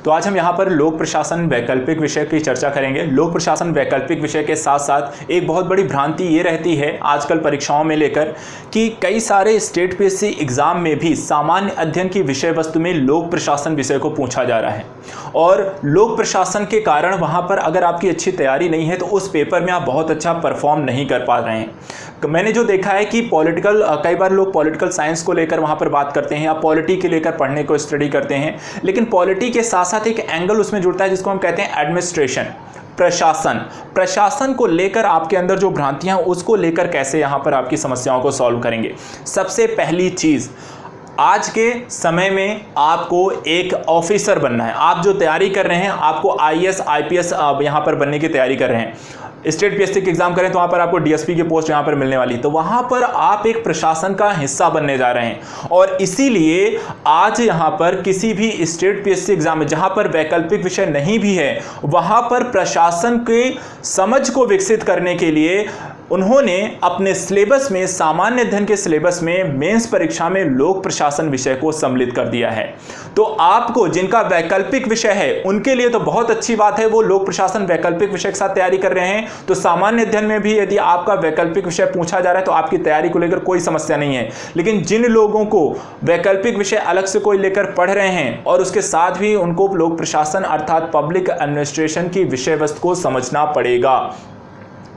तो आज हम यहाँ पर लोक प्रशासन वैकल्पिक विषय की चर्चा करेंगे। लोक प्रशासन वैकल्पिक विषय के साथ साथ एक बहुत बड़ी भ्रांति ये रहती है आजकल परीक्षाओं में लेकर कि कई सारे स्टेट पीएससी एग्जाम में भी सामान्य अध्ययन की विषय वस्तु में लोक प्रशासन विषय को पूछा जा रहा है, और लोक प्रशासन के कारण वहाँ पर अगर आपकी अच्छी तैयारी नहीं है तो उस पेपर में आप बहुत अच्छा परफॉर्म नहीं कर पा रहे हैं। मैंने जो देखा है कि कई बार लोग पॉलिटिकल साइंस को लेकर वहाँ पर बात करते हैं या पॉलिटी के लेकर पढ़ने को स्टडी करते हैं, लेकिन पॉलिटी के साथ साथ एक एंगल उसमें जुड़ता है जिसको हम कहते हैं एडमिनिस्ट्रेशन, प्रशासन को लेकर आपके अंदर जो भ्रांतियां उसको लेकर कैसे यहाँ पर आपकी समस्याओं को सॉल्व करेंगे। सबसे पहली चीज़, आज के समय में आपको एक ऑफिसर बनना है। आप जो तैयारी कर रहे हैं, आपको आईएएस आईपीएस यहाँ पर बनने की तैयारी कर रहे हैं, स्टेट पीएससी के एग्जाम करें तो वहाँ पर आपको डीएसपी की पोस्ट यहाँ पर मिलने वाली, तो वहाँ पर आप एक प्रशासन का हिस्सा बनने जा रहे हैं। और इसीलिए आज यहाँ पर किसी भी स्टेट पीएससी एग्जाम में जहाँ पर वैकल्पिक विषय नहीं भी है, वहाँ पर प्रशासन के समझ को विकसित करने के लिए उन्होंने अपने सिलेबस में, सामान्य अध्ययन के सिलेबस में, मेंस परीक्षा में लोक प्रशासन विषय को सम्मिलित कर दिया है। तो आपको जिनका वैकल्पिक विषय है उनके लिए तो बहुत अच्छी बात है, वो लोक प्रशासन वैकल्पिक विषय के साथ तैयारी कर रहे हैं, तो सामान्य अध्ययन में भी यदि आपका वैकल्पिक विषय पूछा जा रहा है तो आपकी तैयारी को लेकर कोई समस्या नहीं है। लेकिन जिन लोगों को वैकल्पिक विषय अलग से कोई लेकर पढ़ रहे हैं और उसके साथ भी उनको लोक प्रशासन अर्थात पब्लिक एडमिनिस्ट्रेशन की विषय वस्तु को समझना पड़ेगा।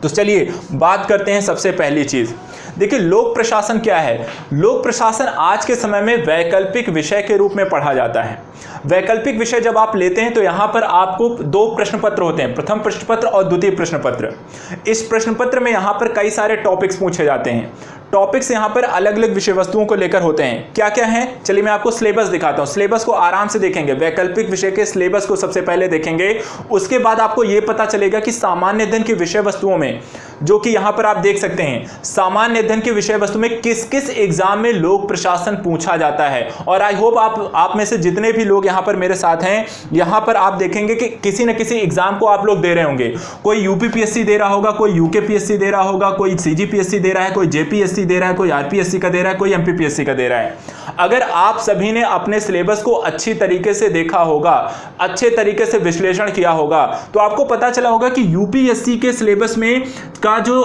तो चलिए बात करते हैं। सबसे पहली चीज देखिए, लोक प्रशासन क्या है। लोक प्रशासन आज के समय में वैकल्पिक विषय के रूप में पढ़ा जाता है। वैकल्पिक विषय जब आप लेते हैं तो यहां पर आपको दो प्रश्न पत्र होते हैं, प्रथम प्रश्न पत्र और द्वितीय प्रश्न पत्र। इस प्रश्न पत्र में यहां पर कई सारे टॉपिक्स पूछे जाते हैं। टॉपिक्स यहाँ पर अलग अलग विषय वस्तुओं को लेकर होते हैं। क्या क्या है, चलिए मैं आपको सिलेबस दिखाता हूँ। सिलेबस को आराम से देखेंगे, वैकल्पिक विषय के सिलेबस को सबसे पहले देखेंगे, उसके बाद आपको यह पता चलेगा कि सामान्य अध्ययन की विषय वस्तुओं में, जो कि यहाँ पर आप देख सकते हैं, सामान्य अध्ययन की विषय वस्तु में किस किस एग्जाम में लोक प्रशासन पूछा जाता है। और आई होप आप में से जितने भी लोग यहाँ पर मेरे साथ हैं, यहाँ पर आप देखेंगे कि किसी न किसी एग्जाम को आप लोग दे रहे होंगे। कोई यूपीपीएससी दे रहा होगा, कोई यूकेपीएससी दे रहा होगा, कोई सीजीपीएससी दे रहा है, कोई जेपीएससी दे रहा है, कोई आरपीएससी का दे रहा है, कोई एमपीपीएससी का दे रहा है। अगर आप सभी ने अपने सिलेबस को अच्छी तरीके से देखा होगा, अच्छे तरीके से विश्लेषण किया होगा, तो आपको पता चला होगा कि यूपीएससी के सिलेबस में का जो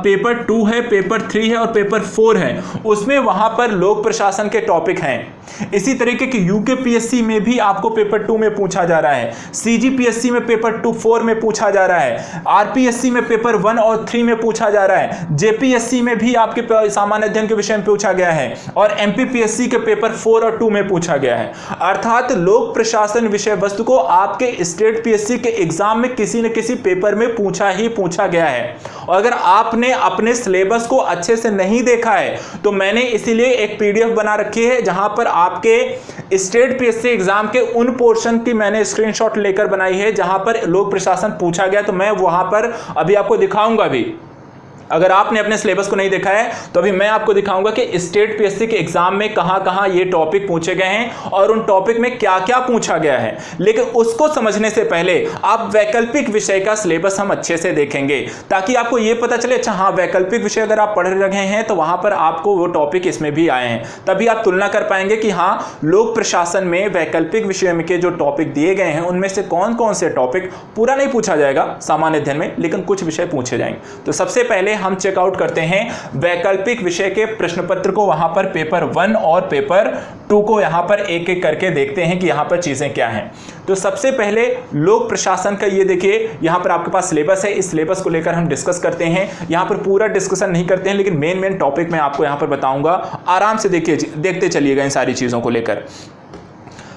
पेपर 2 है, पेपर 3 है और पेपर 4 है, उसमें वहां पर लोक प्रशासन के टॉपिक हैं। इसी तरीके की यूकेपीएससी में भी आपको पेपर 2 में पूछा जा रहा है, सीजीपीएससी में पेपर 4 में पूछा जा रहा है, आरपीएससी में पेपर 1 और 3 में पूछा जा रहा है, जेपीएससी में भी आपके सामान्य अध्ययन के विषय में पूछा गया है, और एमपीपीएससी के पेपर 4 और 2 में पूछा गया है। अर्थात लोक प्रशासन विषय वस्तु को आपके स्टेट पीएससी के एग्जाम में किसी न किसी पेपर में पूछा गया है। और अगर आपने अपने सिलेबस को अच्छे से नहीं देखा है तो मैंने इसीलिए एक पीडीएफ बना रखी है जहां पर आपके स्टेट पीएससी एग्जाम के उन पोर्शन की मैंने स्क्रीनशॉट लेकर बनाई है जहां पर लोक प्रशासन पूछा गया, तो मैं वहां पर अभी आपको दिखाऊंगा भी। अगर आपने अपने सिलेबस को नहीं देखा है तो अभी मैं आपको दिखाऊंगा कि स्टेट पीएससी के एग्जाम में कहां-कहां ये टॉपिक पूछे गए हैं और उन टॉपिक में क्या-क्या पूछा गया है। लेकिन उसको समझने से पहले आप वैकल्पिक विषय का सिलेबस हम अच्छे से देखेंगे, ताकि आपको ये पता चले, अच्छा हाँ, वैकल्पिक विषय अगर आप पढ़ रहे हैं तो वहां पर आपको वो टॉपिक इसमें भी आए हैं। तभी आप तुलना कर पाएंगे कि हाँ, लोक प्रशासन में वैकल्पिक विषय में के जो टॉपिक दिए गए हैं उनमें से कौन कौन से टॉपिक, पूरा नहीं पूछा जाएगा सामान्य अध्ययन में, लेकिन कुछ विषय पूछे जाएंगे। तो सबसे पहले हम चेकआउट करते हैं वैकल्पिक विषय के प्रश्न पत्र को। वहां पर पेपर 1 और पेपर 2 को यहां पर एक एक करके देखते हैं कि यहां पर चीजें क्या हैं। तो सबसे पहले लोक प्रशासन का ये देखिए, यहां पर आपके पास सिलेबस है, इस सिलेबस को लेकर हम डिस्कस करते हैं। यहां पर पूरा डिस्कशन नहीं करते हैं, लेकिन मेन टॉपिक मैं आपको यहां पर बताऊंगा, आराम से देखते चलिएगा इन सारी चीजों को लेकर।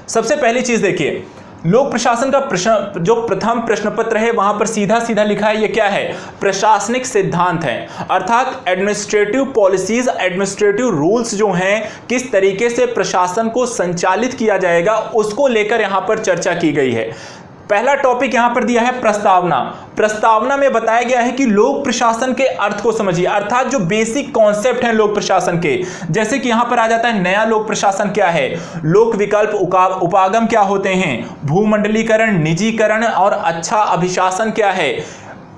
सबसे पहली चीज देखिए, लोक प्रशासन का प्रश्न, जो प्रथम प्रश्न पत्र है वहां पर सीधा सीधा लिखा है, ये क्या है, प्रशासनिक सिद्धांत है। अर्थात एडमिनिस्ट्रेटिव पॉलिसीज, एडमिनिस्ट्रेटिव रूल्स जो हैं, किस तरीके से प्रशासन को संचालित किया जाएगा, उसको लेकर यहां पर चर्चा की गई है। पहला टॉपिक यहां पर दिया है प्रस्तावना। प्रस्तावना में बताया गया है कि लोक प्रशासन के अर्थ को समझिए, अर्थात जो बेसिक कॉन्सेप्ट हैं लोक प्रशासन के, जैसे कि यहां पर आ जाता है नया लोक प्रशासन क्या है, लोक विकल्प उपागम क्या होते हैं, भूमंडलीकरण, निजीकरण और अच्छा अभिशासन क्या है,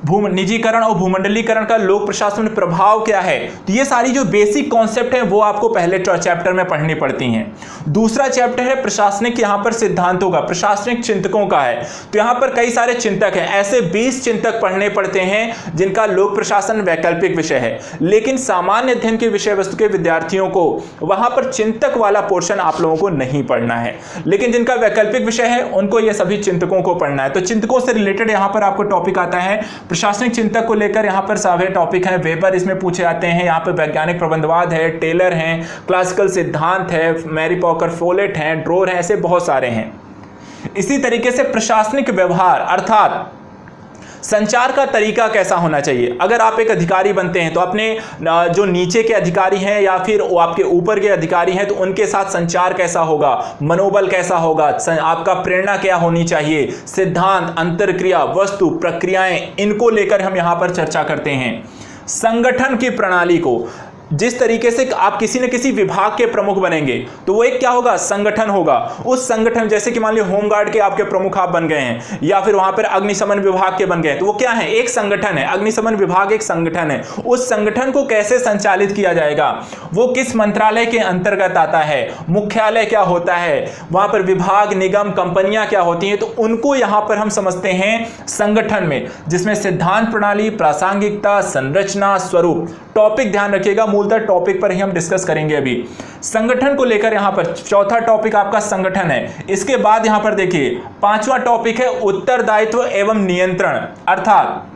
निजीकरण और भूमंडलीकरण का लोक प्रशासन में प्रभाव क्या है। तो ये सारी जो बेसिक कॉन्सेप्ट है वो आपको पहले चैप्टर में पढ़नी पड़ती हैं। दूसरा चैप्टर है प्रशासनिक यहां पर सिद्धांतों का, प्रशासनिक चिंतकों का है। तो यहां पर कई सारे चिंतक हैं, ऐसे 20 चिंतक पढ़ने पड़ते हैं जिनका लोक प्रशासन वैकल्पिक विषय है, लेकिन सामान्य अध्ययन के विषय वस्तु के विद्यार्थियों को वहां पर चिंतक वाला पोर्शन आप लोगों को नहीं पढ़ना है, लेकिन जिनका वैकल्पिक विषय है उनको ये सभी चिंतकों को पढ़ना है। तो चिंतकों से रिलेटेड यहां पर आपको टॉपिक आता है। प्रशासनिक चिंतक को लेकर यहां पर सारे टॉपिक है। वेबर इसमें पूछे जाते हैं, यहां पर वैज्ञानिक प्रबंधवाद है, टेलर हैं, क्लासिकल सिद्धांत है, मैरी पॉकर फोलेट हैं, ड्रोर हैं, ऐसे बहुत सारे हैं। इसी तरीके से प्रशासनिक व्यवहार अर्थात संचार का तरीका कैसा होना चाहिए। अगर आप एक अधिकारी बनते हैं तो अपने जो नीचे के अधिकारी हैं या फिर आपके ऊपर के अधिकारी हैं तो उनके साथ संचार कैसा होगा, मनोबल कैसा होगा, आपका प्रेरणा क्या होनी चाहिए, सिद्धांत, अंतरक्रिया, वस्तु, प्रक्रियाएं, इनको लेकर हम यहां पर चर्चा करते हैं। संगठन की प्रणाली को, जिस तरीके से आप किसी न किसी विभाग के प्रमुख बनेंगे तो वो एक क्या होगा, संगठन होगा। उस संगठन, जैसे कि मान लीजिए होमगार्ड के आपके प्रमुख आप बन गए हैं या फिर वहां पर अग्निशमन विभाग के बन गए, तो वो क्या है, एक संगठन है। अग्निशमन विभाग एक संगठन है। उस संगठन को कैसे संचालित किया जाएगा, वो किस मंत्रालय के अंतर्गत आता है, मुख्यालय क्या होता है, वहां पर विभाग, निगम, कंपनियां क्या होती हैं, तो उनको यहां पर हम समझते हैं संगठन में, जिसमें सिद्धांत प्रणाली, प्रासंगिकता, संरचना, स्वरूप। टॉपिक ध्यान रखिएगा, मूलतः टॉपिक पर ही हम डिस्कस करेंगे अभी। संगठन को लेकर यहां पर चौथा टॉपिक आपका संगठन है। इसके बाद यहां पर देखिए पांचवा टॉपिक है उत्तरदायित्व एवं नियंत्रण, अर्थात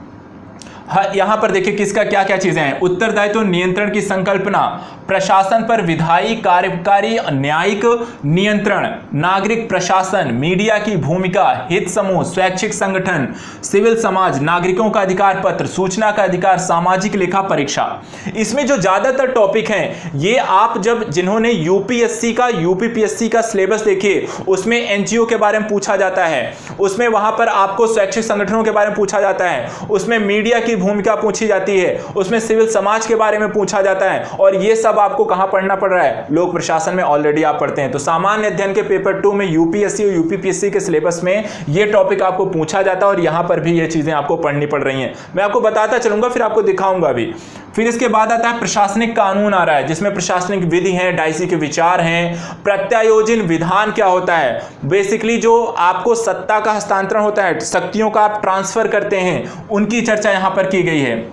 यहां पर देखिए किसका क्या क्या चीजें हैं। उत्तरदायित्व नियंत्रण की संकल्पना, प्रशासन पर विधायी, कार्यकारी, न्यायिक नियंत्रण, नागरिक प्रशासन, मीडिया की भूमिका, हित समूह, स्वैच्छिक संगठन, सिविल समाज, नागरिकों का अधिकार पत्र, सूचना का अधिकार, सामाजिक लेखा परीक्षा। इसमें जो ज्यादातर टॉपिक हैं ये आप जब जिन्होंने यूपीएससी का, यूपीपीएससी का सिलेबस देखिए, उसमें एनजीओ के बारे में पूछा जाता है, उसमें वहां पर आपको स्वैच्छिक संगठनों के बारे में पूछा जाता है, उसमें मीडिया की भूमिका पूछी जाती है, उसमें सिविल समाज के बारे में पूछा जाता है, और ये सब आपको कहां पढ़ना पड़ रहा है, लोक प्रशासन में ऑलरेडी आप पढ़ते हैं। तो सामान्य अध्ययन के पेपर 2 में यूपीएससी और यूपीपीएससी के सिलेबस में ये टॉपिक आपको पूछा जाता है और यहां पर भी ये चीजें आपको पढ़नी पड़ रही हैं। मैं आपको बताता चलूंगा, फिर आपको दिखाऊंगा भी। फिर इसके बाद आता है प्रशासनिक कानून आ रहा है, जिसमें प्रशासनिक विधि है, डाइसी के विचार हैं, प्रत्यायोजन विधान क्या होता है, बेसिकली जो आपको सत्ता का हस्तांतरण होता है, शक्तियों का आप ट्रांसफर करते हैं, उनकी चर्चा यहां पर की गई है।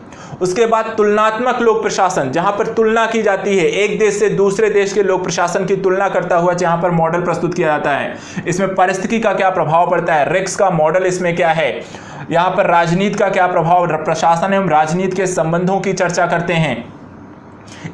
उसके बाद तुलनात्मक लोक प्रशासन, जहां पर तुलना की जाती है, एक देश से दूसरे देश के लोक प्रशासन की तुलना करता हुआ जहां पर मॉडल प्रस्तुत किया जाता है। इसमें परिस्थिति का क्या प्रभाव पड़ता है, रेक्स का मॉडल इसमें क्या है, यहां पर राजनीति का क्या प्रभाव, प्रशासन एवं राजनीति के संबंधों की चर्चा करते हैं।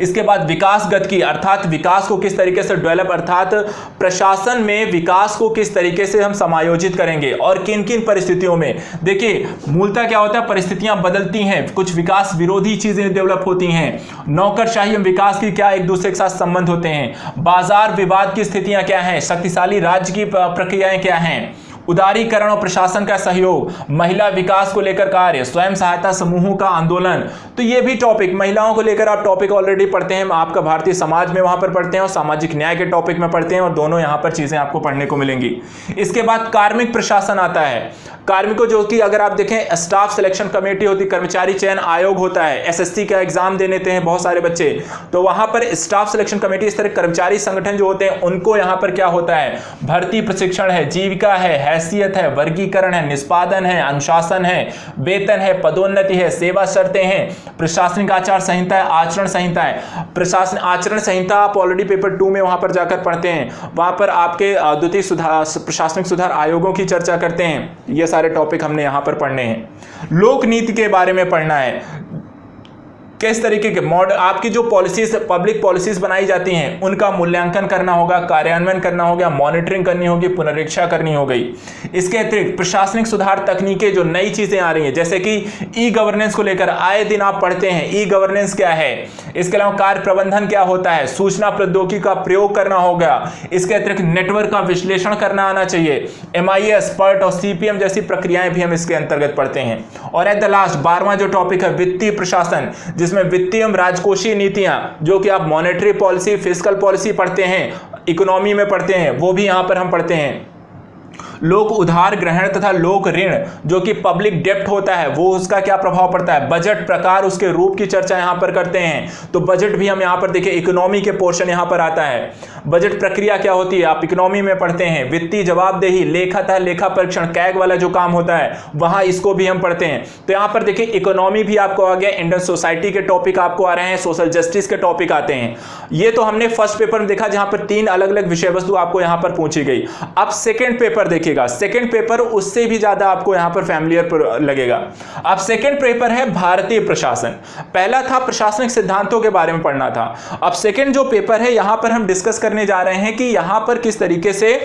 इसके बाद विकास गति, अर्थात विकास को किस तरीके से डेवलप, अर्थात प्रशासन में विकास को किस तरीके से हम समायोजित करेंगे और किन किन परिस्थितियों में। देखिए मूलतः क्या होता है, परिस्थितियां बदलती हैं, कुछ विकास विरोधी चीजें डेवलप होती हैं, नौकरशाही एवं विकास की क्या एक दूसरे के साथ संबंध होते हैं, बाजार विवाद की स्थितियां क्या हैं, शक्तिशाली राज्य की प्रक्रियाएं क्या हैं, उदारीकरण और प्रशासन का सहयोग, महिला विकास को लेकर कार्य, स्वयं सहायता समूहों का आंदोलन। तो ये भी टॉपिक, महिलाओं को लेकर आप टॉपिक ऑलरेडी पढ़ते हैं, आपका भारतीय समाज में वहां पर पढ़ते हैं और सामाजिक न्याय के टॉपिक में पढ़ते हैं, और दोनों यहां पर चीजें आपको पढ़ने को मिलेंगी। इसके बाद कार्मिक प्रशासन आता है। कार्मिकों जो कि अगर आप देखें स्टाफ सिलेक्शन कमेटी होती, कर्मचारी चयन आयोग होता है, एसएससी का एग्जाम देने देते हैं बहुत सारे बच्चे, तो वहां पर स्टाफ सिलेक्शन कमेटी, इस तरह कर्मचारी संगठन जो होते हैं उनको यहां पर क्या होता है, भर्ती प्रशिक्षण है, जीविका है, हैसियत है, वर्गीकरण है, निष्पादन है, अनुशासन है, वेतन है, पदोन्नति है, सेवा शर्तें हैं, प्रशासनिक आचार संहिता है, आचरण संहिता है। प्रशासन आचरण संहिता आप ऑलरेडी पेपर 2 में वहां पर जाकर पढ़ते हैं, वहां पर आपके द्वितीय सुधार, प्रशासनिक सुधार आयोगों की चर्चा करते हैं। ये सारे टॉपिक हमने यहां पर पढ़ने हैं। लोक नीति के बारे में पढ़ना है, किस तरीके के मॉडल आपकी जो पॉलिसीज, पब्लिक पॉलिसीज बनाई जाती हैं उनका मूल्यांकन करना होगा, कार्यान्वयन करना होगा, मॉनिटरिंग करनी होगी, पुनरीक्षा करनी हो गई। इसके अतिरिक्त प्रशासनिक सुधार तकनीकें, जो नई चीजें आ रही हैं, जैसे कि ई गवर्नेंस को लेकर आए दिन आप पढ़ते हैं, ई गवर्नेंस क्या है, इसके अलावा कार्य प्रबंधन क्या होता है, सूचना प्रौद्योगिकी का प्रयोग करना होगा। इसके अतिरिक्त नेटवर्क का विश्लेषण करना आना चाहिए, MIS, PERT और CPM जैसी प्रक्रियाएं भी हम इसके अंतर्गत पढ़ते हैं। और एट द लास्ट 12वां जो टॉपिक है वित्तीय प्रशासन, जिसमें वित्तीय एवं राजकोषीय नीतियां, जो कि आप मॉनेटरी पॉलिसी, फिस्कल पॉलिसी पढ़ते हैं, इकोनॉमी में पढ़ते हैं, वो भी यहां पर हम पढ़ते हैं। लोक उधार ग्रहण तथा लोक ऋण जो कि पब्लिक डेप्ट होता है वो उसका क्या प्रभाव पड़ता है, बजट प्रकार उसके रूप की चर्चा यहां पर करते हैं। तो बजट भी हम यहां पर देखिए इकोनॉमी के पोर्शन यहां पर आता है। बजट प्रक्रिया क्या होती है आप इकोनॉमी में पढ़ते हैं। वित्तीय जवाबदेही, लेखा लेखा परीक्षण, कैग वाला जो काम होता है वहां इसको भी हम पढ़ते हैं। तो यहां पर देखिए इकोनॉमी भी आपको आ गया, इंडियन सोसाइटी के टॉपिक आपको आ रहे हैं, सोशल जस्टिस के टॉपिक आते हैं। ये तो हमने फर्स्ट पेपर में देखा जहां पर 3 अलग अलग विषय वस्तु आपको यहां पर पूछी गई। अब सेकंड पेपर देखिएगा, सेकंड पेपर उससे भी ज्यादा आपको यहां पर फैमिलियर लगेगा। अब सेकंड पेपर है भारतीय प्रशासन। पहला था प्रशासनिक सिद्धांतों के बारे में पढ़ना था, अब सेकंड जो पेपर है यहां पर हम डिस्कस करने जा रहे हैं कि यहां पर किस तरीके से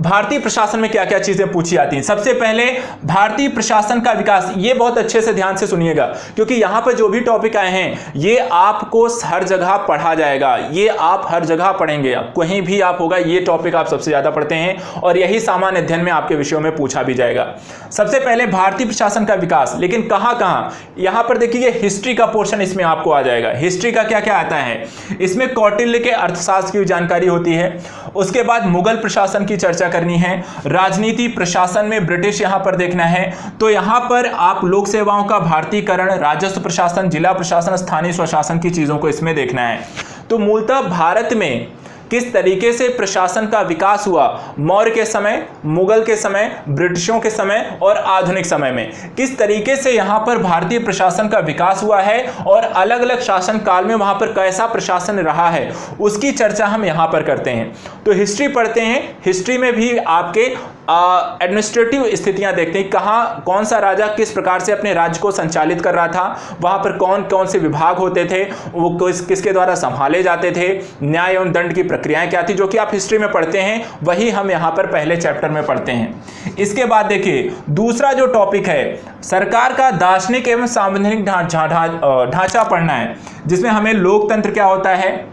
भारतीय प्रशासन में क्या क्या चीजें पूछी जाती हैं। सबसे पहले भारतीय प्रशासन का विकास, ये बहुत अच्छे से ध्यान से सुनिएगा क्योंकि यहां पर जो भी टॉपिक आए हैं ये आपको हर जगह पढ़ा जाएगा, ये आप हर जगह पढ़ेंगे, कहीं भी आप होगा ये टॉपिक आप सबसे ज्यादा पढ़ते हैं और यही सामान्य अध्ययन में आपके विषयों में पूछा भी जाएगा। सबसे पहले भारतीय प्रशासन का विकास, लेकिन कहां कहां, यहां पर देखिए हिस्ट्री का पोर्शन इसमें आपको आ जाएगा। हिस्ट्री का क्या क्या आता है इसमें, कौटिल्य के अर्थशास्त्र की जानकारी होती है, उसके बाद मुगल प्रशासन की चर्चा करनी है, राजनीति प्रशासन में ब्रिटिश यहां पर देखना है। तो यहां पर आप लोक सेवाओं का भारतीयकरण, राजस्व प्रशासन, जिला प्रशासन, स्थानीय स्वशासन की चीजों को इसमें देखना है। तो मूलतः भारत में किस तरीके से प्रशासन का विकास हुआ, मौर्य के समय, मुगल के समय, ब्रिटिशों के समय और आधुनिक समय में किस तरीके से यहां पर भारतीय प्रशासन का विकास हुआ है और अलग अलग शासन काल में वहां पर कैसा प्रशासन रहा है उसकी चर्चा हम यहां पर करते हैं। तो हिस्ट्री पढ़ते हैं, हिस्ट्री में भी आपके एडमिनिस्ट्रेटिव स्थितियां देखते हैं, कहां कौन सा राजा किस प्रकार से अपने राज्य को संचालित कर रहा था, वहां पर कौन कौन से विभाग होते थे, वो किसके द्वारा संभाले जाते थे, न्याय एवं दंड की प्रक्रियाएं क्या थी, जो कि आप हिस्ट्री में पढ़ते हैं वही हम यहां पर पहले चैप्टर में पढ़ते हैं। इसके बाद देखिए दूसरा जो टॉपिक है सरकार का दार्शनिक एवं संवैधानिक ढांचा पढ़ना है, जिसमें हमें लोकतंत्र क्या होता है,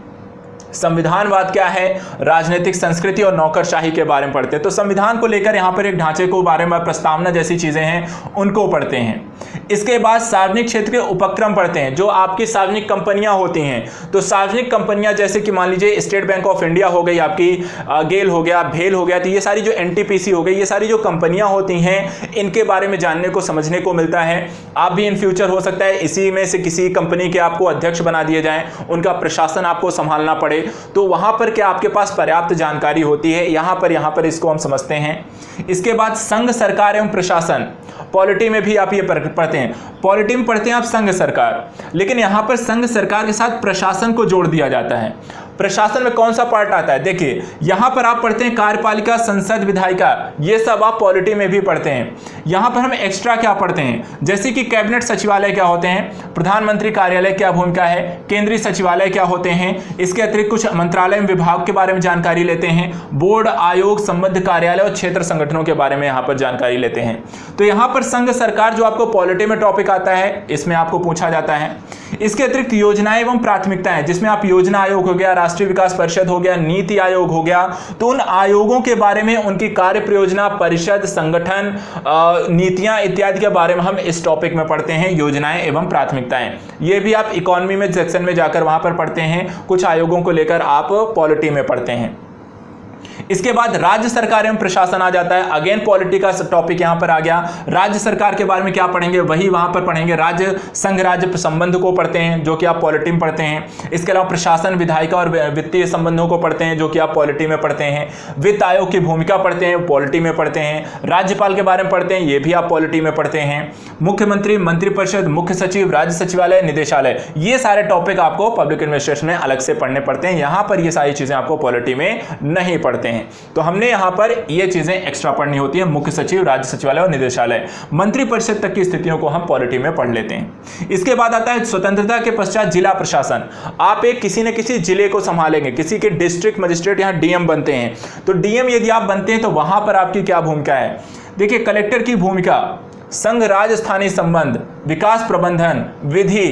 संविधानवाद क्या है, राजनीतिक संस्कृति और नौकरशाही के बारे में पढ़ते हैं। तो संविधान को लेकर यहां पर एक ढांचे को बारे में प्रस्तावना जैसी चीजें हैं उनको पढ़ते हैं। इसके बाद सार्वजनिक क्षेत्र के उपक्रम पढ़ते हैं, जो आपकी सार्वजनिक कंपनियां होती हैं। तो सार्वजनिक कंपनियां जैसे कि मान लीजिए स्टेट बैंक ऑफ इंडिया हो गई, आपकी गेल हो गया, भेल हो गया, तो ये सारी जो एनटीपीसी हो गई, ये सारी जो कंपनियां होती हैं इनके बारे में जानने को समझने को मिलता है। आप भी इन फ्यूचर हो सकता है इसी में से किसी कंपनी के आपको अध्यक्ष बना दिए जाएं, उनका प्रशासन आपको संभालना पड़े, तो वहां पर क्या आपके पास पर्याप्त जानकारी होती है, यहां पर इसको हम समझते हैं। इसके बाद संघ सरकार एवं प्रशासन, पॉलिटी में भी आप ये पढ़ते हैं, पॉलिटी में पढ़ते हैं आप संघ सरकार, लेकिन यहां पर संघ सरकार के साथ प्रशासन को जोड़ दिया जाता है। प्रशासन में कौन सा पार्ट आता है, देखिए यहां पर आप पढ़ते हैं कार्यपालिका, संसद, विधायिका, ये सब आप पॉलिटी में भी पढ़ते हैं। यहां पर हम एक्स्ट्रा क्या पढ़ते हैं, जैसे कि कैबिनेट सचिवालय क्या होते हैं, प्रधानमंत्री कार्यालय क्या भूमिका है, केंद्रीय सचिवालय क्या होते हैं, इसके अतिरिक्त कुछ मंत्रालय विभाग के बारे में जानकारी लेते हैं, बोर्ड, आयोग, संबद्ध कार्यालय और क्षेत्र संगठनों के बारे में यहां पर जानकारी लेते हैं। तो यहां पर संघ सरकार जो आपको पॉलिटी में टॉपिक आता है इसमें आपको पूछा जाता है। इसके अतिरिक्त योजनाएं एवं प्राथमिकताएं, जिसमें आप योजना आयोग हो गया, राष्ट्रीय विकास परिषद हो गया, नीति आयोग हो गया, तो उन आयोगों के बारे में, उनकी कार्य प्रयोजना, परिषद, संगठन, नीतियां इत्यादि के बारे में हम इस टॉपिक में पढ़ते हैं, योजनाएं एवं प्राथमिकताएं। ये भी आप इकोनॉमी में सेक्शन में जाकर वहां पर पढ़ते हैं, कुछ आयोगों को लेकर आप पॉलिटी में पढ़ते हैं। इसके बाद राज्य सरकार एवं प्रशासन आ जाता है, अगेन पॉलिटी का टॉपिक यहां पर आ गया। राज्य सरकार के बारे में क्या पढ़ेंगे, वही वहां पर पढ़ेंगे, राज्य संघ राज्य संबंध को पढ़ते हैं जो कि आप पॉलिटी में पढ़ते हैं। इसके अलावा प्रशासन, विधायिका और वित्तीय संबंधों को पढ़ते हैं जो कि आप पॉलिटी में पढ़ते हैं। वित्त आयोग की भूमिका पढ़ते हैं, पॉलिटी में पढ़ते हैं। राज्यपाल के बारे में पढ़ते हैं, ये भी आप पॉलिटी में पढ़ते हैं। मुख्यमंत्री, मंत्रिपरिषद, मुख्य सचिव, राज्य सचिवालय, निदेशालय, ये सारे टॉपिक आपको पब्लिक एडमिनिस्ट्रेशन में अलग से पढ़ने पड़ते हैं। यहां पर ये सारी चीजें आपको पॉलिटी में नहीं पढ़ते हैं। तो हमने यहां पर ये चीजें एक्स्ट्रा पढ़नी होती है, मुख्य सचिव, राज्य सचिवालय और निदेशालय, मंत्रिपरिषद तक की स्थितियों को हम पॉलिटी में पढ़ लेते हैं। इसके बाद आता है स्वतंत्रता के पश्चात जिला प्रशासन। आप एक किसी न किसी जिले को संभालेंगे, किसी के डिस्ट्रिक्ट मजिस्ट्रेट यहां डीएम बनते हैं, तो डीएम यदि आप बनते हैं तो वहां पर आपकी क्या भूमिका है, देखिए कलेक्टर की भूमिका, संघ राज्य स्थानीय संबंध, विकास प्रबंधन, विधि,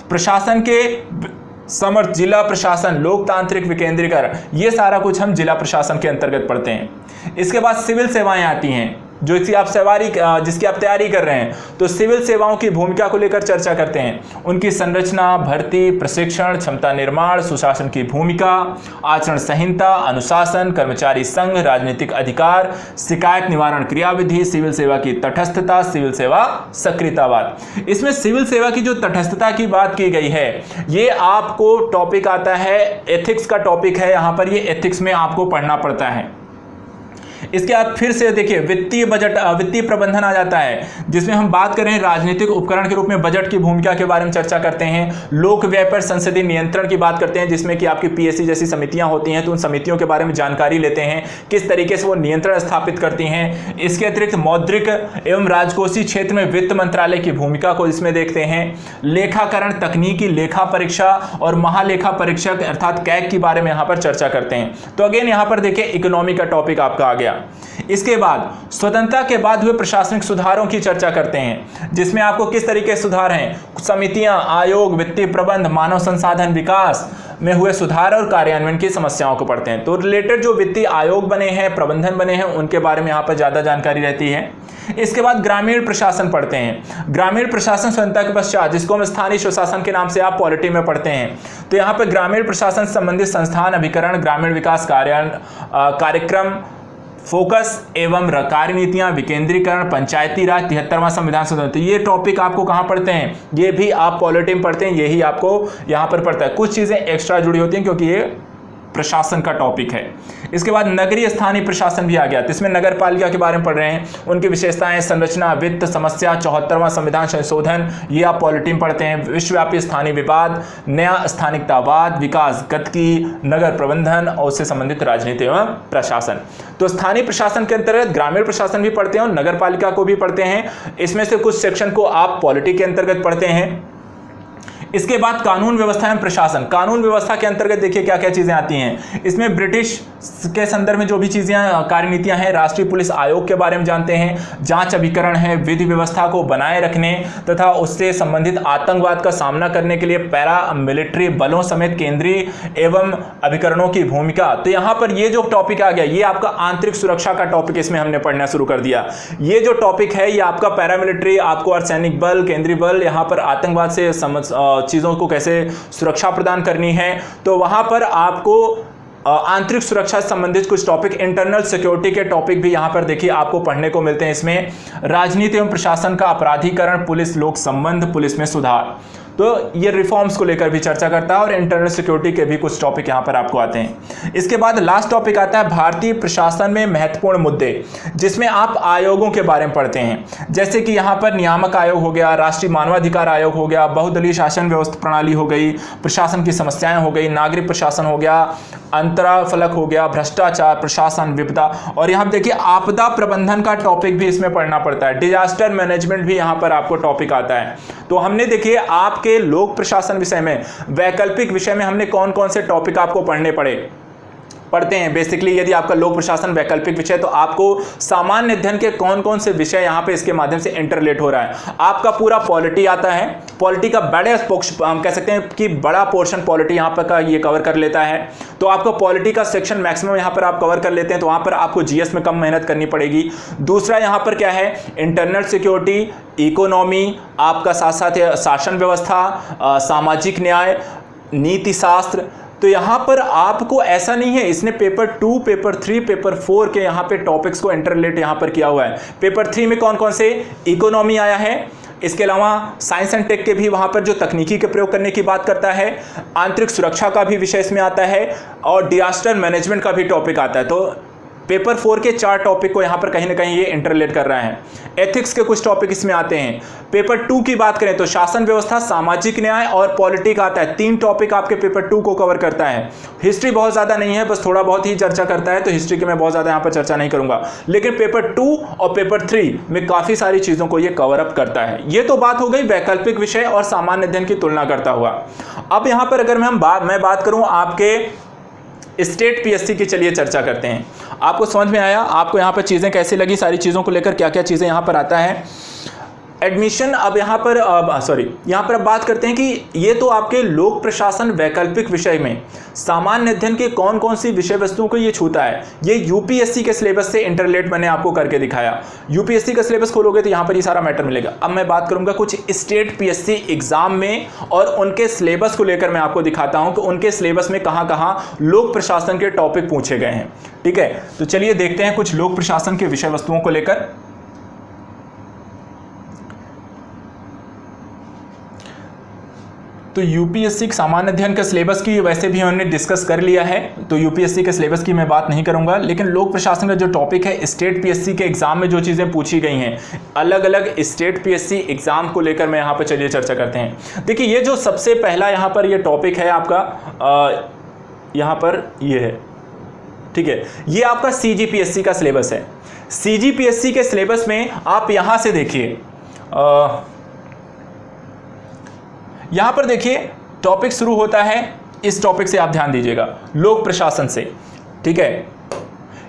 प्रशासन के समर्थ, जिला प्रशासन, लोकतांत्रिक विकेंद्रीकरण, ये सारा कुछ हम जिला प्रशासन के अंतर्गत पढ़ते हैं। इसके बाद सिविल सेवाएं आती हैं, जिसकी आप तैयारी कर रहे हैं, तो सिविल सेवाओं की भूमिका को लेकर चर्चा करते हैं। उनकी संरचना, भर्ती, प्रशिक्षण, क्षमता निर्माण, सुशासन की भूमिका, आचरण संहिता, अनुशासन, कर्मचारी संघ, राजनीतिक अधिकार, शिकायत निवारण क्रियाविधि, सिविल सेवा की तटस्थता, सिविल सेवा सक्रियतावाद। इसमें सिविल सेवा की जो तटस्थता की बात की गई है, ये आपको टॉपिक आता है, एथिक्स का टॉपिक है, यहां पर ये एथिक्स में आपको पढ़ना पड़ता है। इसके बाद फिर से देखिए वित्तीय प्रबंधन आ जाता है, जिसमें हम बात करें राजनीतिक उपकरण के रूप में बजट की भूमिका के बारे में चर्चा करते हैं। लोक व्यय पर संसदीय नियंत्रण की बात करते हैं, जिसमें कि आपकी पीएससी जैसी समितियां होती हैं, तो उन समितियों के बारे में जानकारी लेते हैं, किस तरीके से वो नियंत्रण स्थापित करती हैं। इसके अतिरिक्त मौद्रिक एवं राजकोषीय क्षेत्र में वित्त मंत्रालय की भूमिका को इसमें देखते हैं। लेखाकरण, तकनीकी लेखा परीक्षा और महालेखा परीक्षक अर्थात कैग के बारे में यहां पर चर्चा करते हैं। तो अगेन यहां पर देखिए इकोनॉमी का टॉपिक आपका आ गया। इसके बाद स्वतंत्रता के बाद हुए प्रशासनिक सुधारों की चर्चा करते हैं, जिसमें आपको किस तरीके से सुधार हैं, समितियां, आयोग, वित्तीय प्रबंध, मानव संसाधन विकास में हुए सुधार और कार्यान्वयन की समस्याओं को पढ़ते हैं। तो रिलेटेड जो वित्तीय आयोग बने हैं, प्रबंधन बने हैं, उनके बारे में यहाँ पर ज्यादा जानकारी रहती है। इसके बाद ग्रामीण प्रशासन पढ़ते हैं। ग्रामीण प्रशासन स्वतंत्रता के पश्चात, जिसको हम स्थानीय स्वशासन के नाम से आप पॉलिटी में पढ़ते हैं, तो यहाँ पर ग्रामीण प्रशासन संबंधित संस्थान, अभिकरण, ग्रामीण विकास कार्यक्रम, फोकस एवं कार्यनीतियां, विकेंद्रीकरण, पंचायती राज, 73वां संविधान संशोधन। तो ये टॉपिक आपको कहां पढ़ते हैं, ये भी आप पॉलिटी में पढ़ते हैं, यही आपको यहां पर पढ़ता है। कुछ चीजें एक्स्ट्रा जुड़ी होती हैं क्योंकि ये प्रशासन का टॉपिक है। इसके बाद नगरीय स्थानीय प्रशासन भी आ गया, तो इसमें नगर पालिका के बारे में पढ़ रहे हैं, उनकी विशेषताएं, संरचना, वित्त, समस्या, 74वां संविधान संशोधन, ये आप पॉलिटी में पढ़ते हैं। विश्वव्यापी स्थानीय विवाद, नया स्थानिकतावाद, विकास गतिकी, नगर प्रबंधन और उससे संबंधित राजनीति एवं प्रशासन। तो स्थानीय प्रशासन के अंतर्गत ग्रामीण प्रशासन भी पढ़ते हैं और नगर पालिका को भी पढ़ते हैं। इसमें से कुछ सेक्शन को आप पॉलिटी के अंतर्गत पढ़ते हैं। इसके बाद कानून व्यवस्था एवं प्रशासन। कानून व्यवस्था के अंतर्गत देखिए क्या क्या चीजें आती हैं। इसमें ब्रिटिश के संदर्भ में जो भी चीजें कार्यनीतियां हैं, राष्ट्रीय पुलिस आयोग के बारे में जानते हैं, जांच अभिकरण है, विधि व्यवस्था को बनाए रखने तथा उससे संबंधित आतंकवाद का सामना करने के लिए पैरा मिलिट्री बलों समेत केंद्रीय एवं अभिकरणों की भूमिका। तो यहां पर ये जो टॉपिक आ गया, ये आपका आंतरिक सुरक्षा का टॉपिक इसमें हमने पढ़ना शुरू कर दिया। ये जो टॉपिक है ये आपका पैरामिलिट्री, आपको अर्धसैनिक बल, केंद्रीय बल, यहां पर आतंकवाद से चीजों को कैसे सुरक्षा प्रदान करनी है, तो वहां पर आपको आंतरिक सुरक्षा से संबंधित कुछ टॉपिक, इंटरनल सिक्योरिटी के टॉपिक भी यहां पर देखिए आपको पढ़ने को मिलते हैं। इसमें राजनीति एवं प्रशासन का अपराधीकरण, पुलिस लोक संबंध, पुलिस में सुधार, तो ये रिफॉर्म्स को लेकर भी चर्चा करता है और इंटरनल सिक्योरिटी के भी कुछ टॉपिक यहां पर आपको आते हैं। इसके बाद लास्ट टॉपिक आता है भारतीय प्रशासन में महत्वपूर्ण मुद्दे, जिसमें आप आयोगों के बारे में पढ़ते हैं, जैसे कि यहां पर नियामक आयोग हो गया, राष्ट्रीय मानवाधिकार आयोग हो गया, बहुदलीय शासन व्यवस्था प्रणाली हो गई, प्रशासन की समस्याएं हो गई, नागरिक प्रशासन हो गया, अंतराफलक हो गया, भ्रष्टाचार, प्रशासन विपदा, और यहाँ देखिए आपदा प्रबंधन का टॉपिक भी इसमें पढ़ना पड़ता है। डिजास्टर मैनेजमेंट भी यहाँ पर आपको टॉपिक आता है। तो हमने देखिए आपके लोक प्रशासन विषय में, वैकल्पिक विषय में हमने कौन कौन से टॉपिक आपको पढ़ते हैं। बेसिकली यदि आपका लोक प्रशासन वैकल्पिक विषय, तो आपको सामान्य अध्ययन के कौन कौन से विषय यहाँ पे इसके माध्यम से इंटरलेट हो रहा है। आपका पूरा पॉलिटी आता है, पॉलिटी का बड़े हम कह सकते हैं कि बड़ा पोर्शन पॉलिटी यहाँ पर का ये कवर कर लेता है। तो आपका पॉलिटी का सेक्शन मैक्सिमम यहाँ पर आप कवर कर लेते हैं, तो वहाँ पर आपको जीएस में कम मेहनत करनी पड़ेगी। दूसरा यहाँ पर क्या है, इंटरनल सिक्योरिटी, इकोनॉमी, आपका साथ साथ शासन व्यवस्था, सामाजिक न्याय, नीति शास्त्र। तो यहाँ पर आपको ऐसा नहीं है, इसने पेपर 2, पेपर 3, पेपर 4 के यहाँ पे टॉपिक्स को इंटरलेट यहाँ पर किया हुआ है। पेपर 3 में कौन कौन से, इकोनॉमी आया है, इसके अलावा साइंस एंड टेक के भी वहाँ पर जो तकनीकी के प्रयोग करने की बात करता है, आंतरिक सुरक्षा का भी विषय इसमें आता है और डिजास्टर मैनेजमेंट का भी टॉपिक आता है। तो पेपर 4 के 4 टॉपिक को यहाँ पर कहीं ना कहीं ये इंटरलेट कर रहा है। एथिक्स के कुछ टॉपिक इसमें आते हैं। पेपर 2 की बात करें तो शासन व्यवस्था, सामाजिक न्याय और पॉलिटिक आता है। 3 टॉपिक आपके पेपर 2 को कवर करता है। हिस्ट्री बहुत ज़्यादा नहीं है, बस थोड़ा बहुत ही चर्चा करता है, तो हिस्ट्री की मैं बहुत ज़्यादा यहाँ पर चर्चा नहीं करूँगा। लेकिन पेपर 2 और पेपर 3 में काफ़ी सारी चीज़ों को ये कवर अप करता है। ये तो बात हो गई वैकल्पिक विषय और सामान्य अध्ययन की तुलना करता हुआ। अब यहाँ पर अगर मैं बात करूँ आपके स्टेट पीएससी की, चलिए चर्चा करते हैं। आपको समझ में आया, आपको यहाँ पर चीज़ें कैसी लगी, सारी चीज़ों को लेकर क्या क्या चीज़ें यहाँ पर आता है। एडमिशन अब यहाँ पर यहाँ पर अब बात करते हैं कि ये तो आपके लोक प्रशासन वैकल्पिक विषय में सामान्य अध्ययन के कौन कौन सी विषय वस्तुओं को ये छूता है। ये यूपीएससी के सिलेबस से इंटरलेट मैंने आपको करके दिखाया। यूपीएससी का सिलेबस खोलोगे तो यहाँ पर ये सारा मैटर मिलेगा। अब मैं बात करूंगा कुछ स्टेट पीएससी एग्जाम में और उनके सिलेबस को लेकर मैं आपको दिखाता हूँ कि उनके सिलेबस में कहाँ कहाँ लोक प्रशासन के टॉपिक पूछे गए हैं। ठीक है, तो चलिए देखते हैं कुछ लोक प्रशासन के विषय वस्तुओं को लेकर। तो यूपीएससी सामान्य अध्ययन के सिलेबस की वैसे भी हमने डिस्कस कर लिया है, तो यूपीएससी के सिलेबस की मैं बात नहीं करूंगा, लेकिन लोक प्रशासन का जो टॉपिक है स्टेट पीएससी के एग्जाम में जो चीज़ें पूछी गई हैं अलग अलग स्टेट पीएससी एग्जाम को लेकर मैं यहाँ पर चलिए चर्चा करते हैं। देखिए ये जो सबसे पहला यहाँ पर ये टॉपिक है आपका यहाँ पर ये है, ठीक है, ये आपका सीजीपीएससी का सिलेबस है। सीजीपीएससी के सिलेबस में आप यहाँ से देखिए, यहां पर देखिए टॉपिक शुरू होता है, इस टॉपिक से आप ध्यान दीजिएगा, लोक प्रशासन से। ठीक है,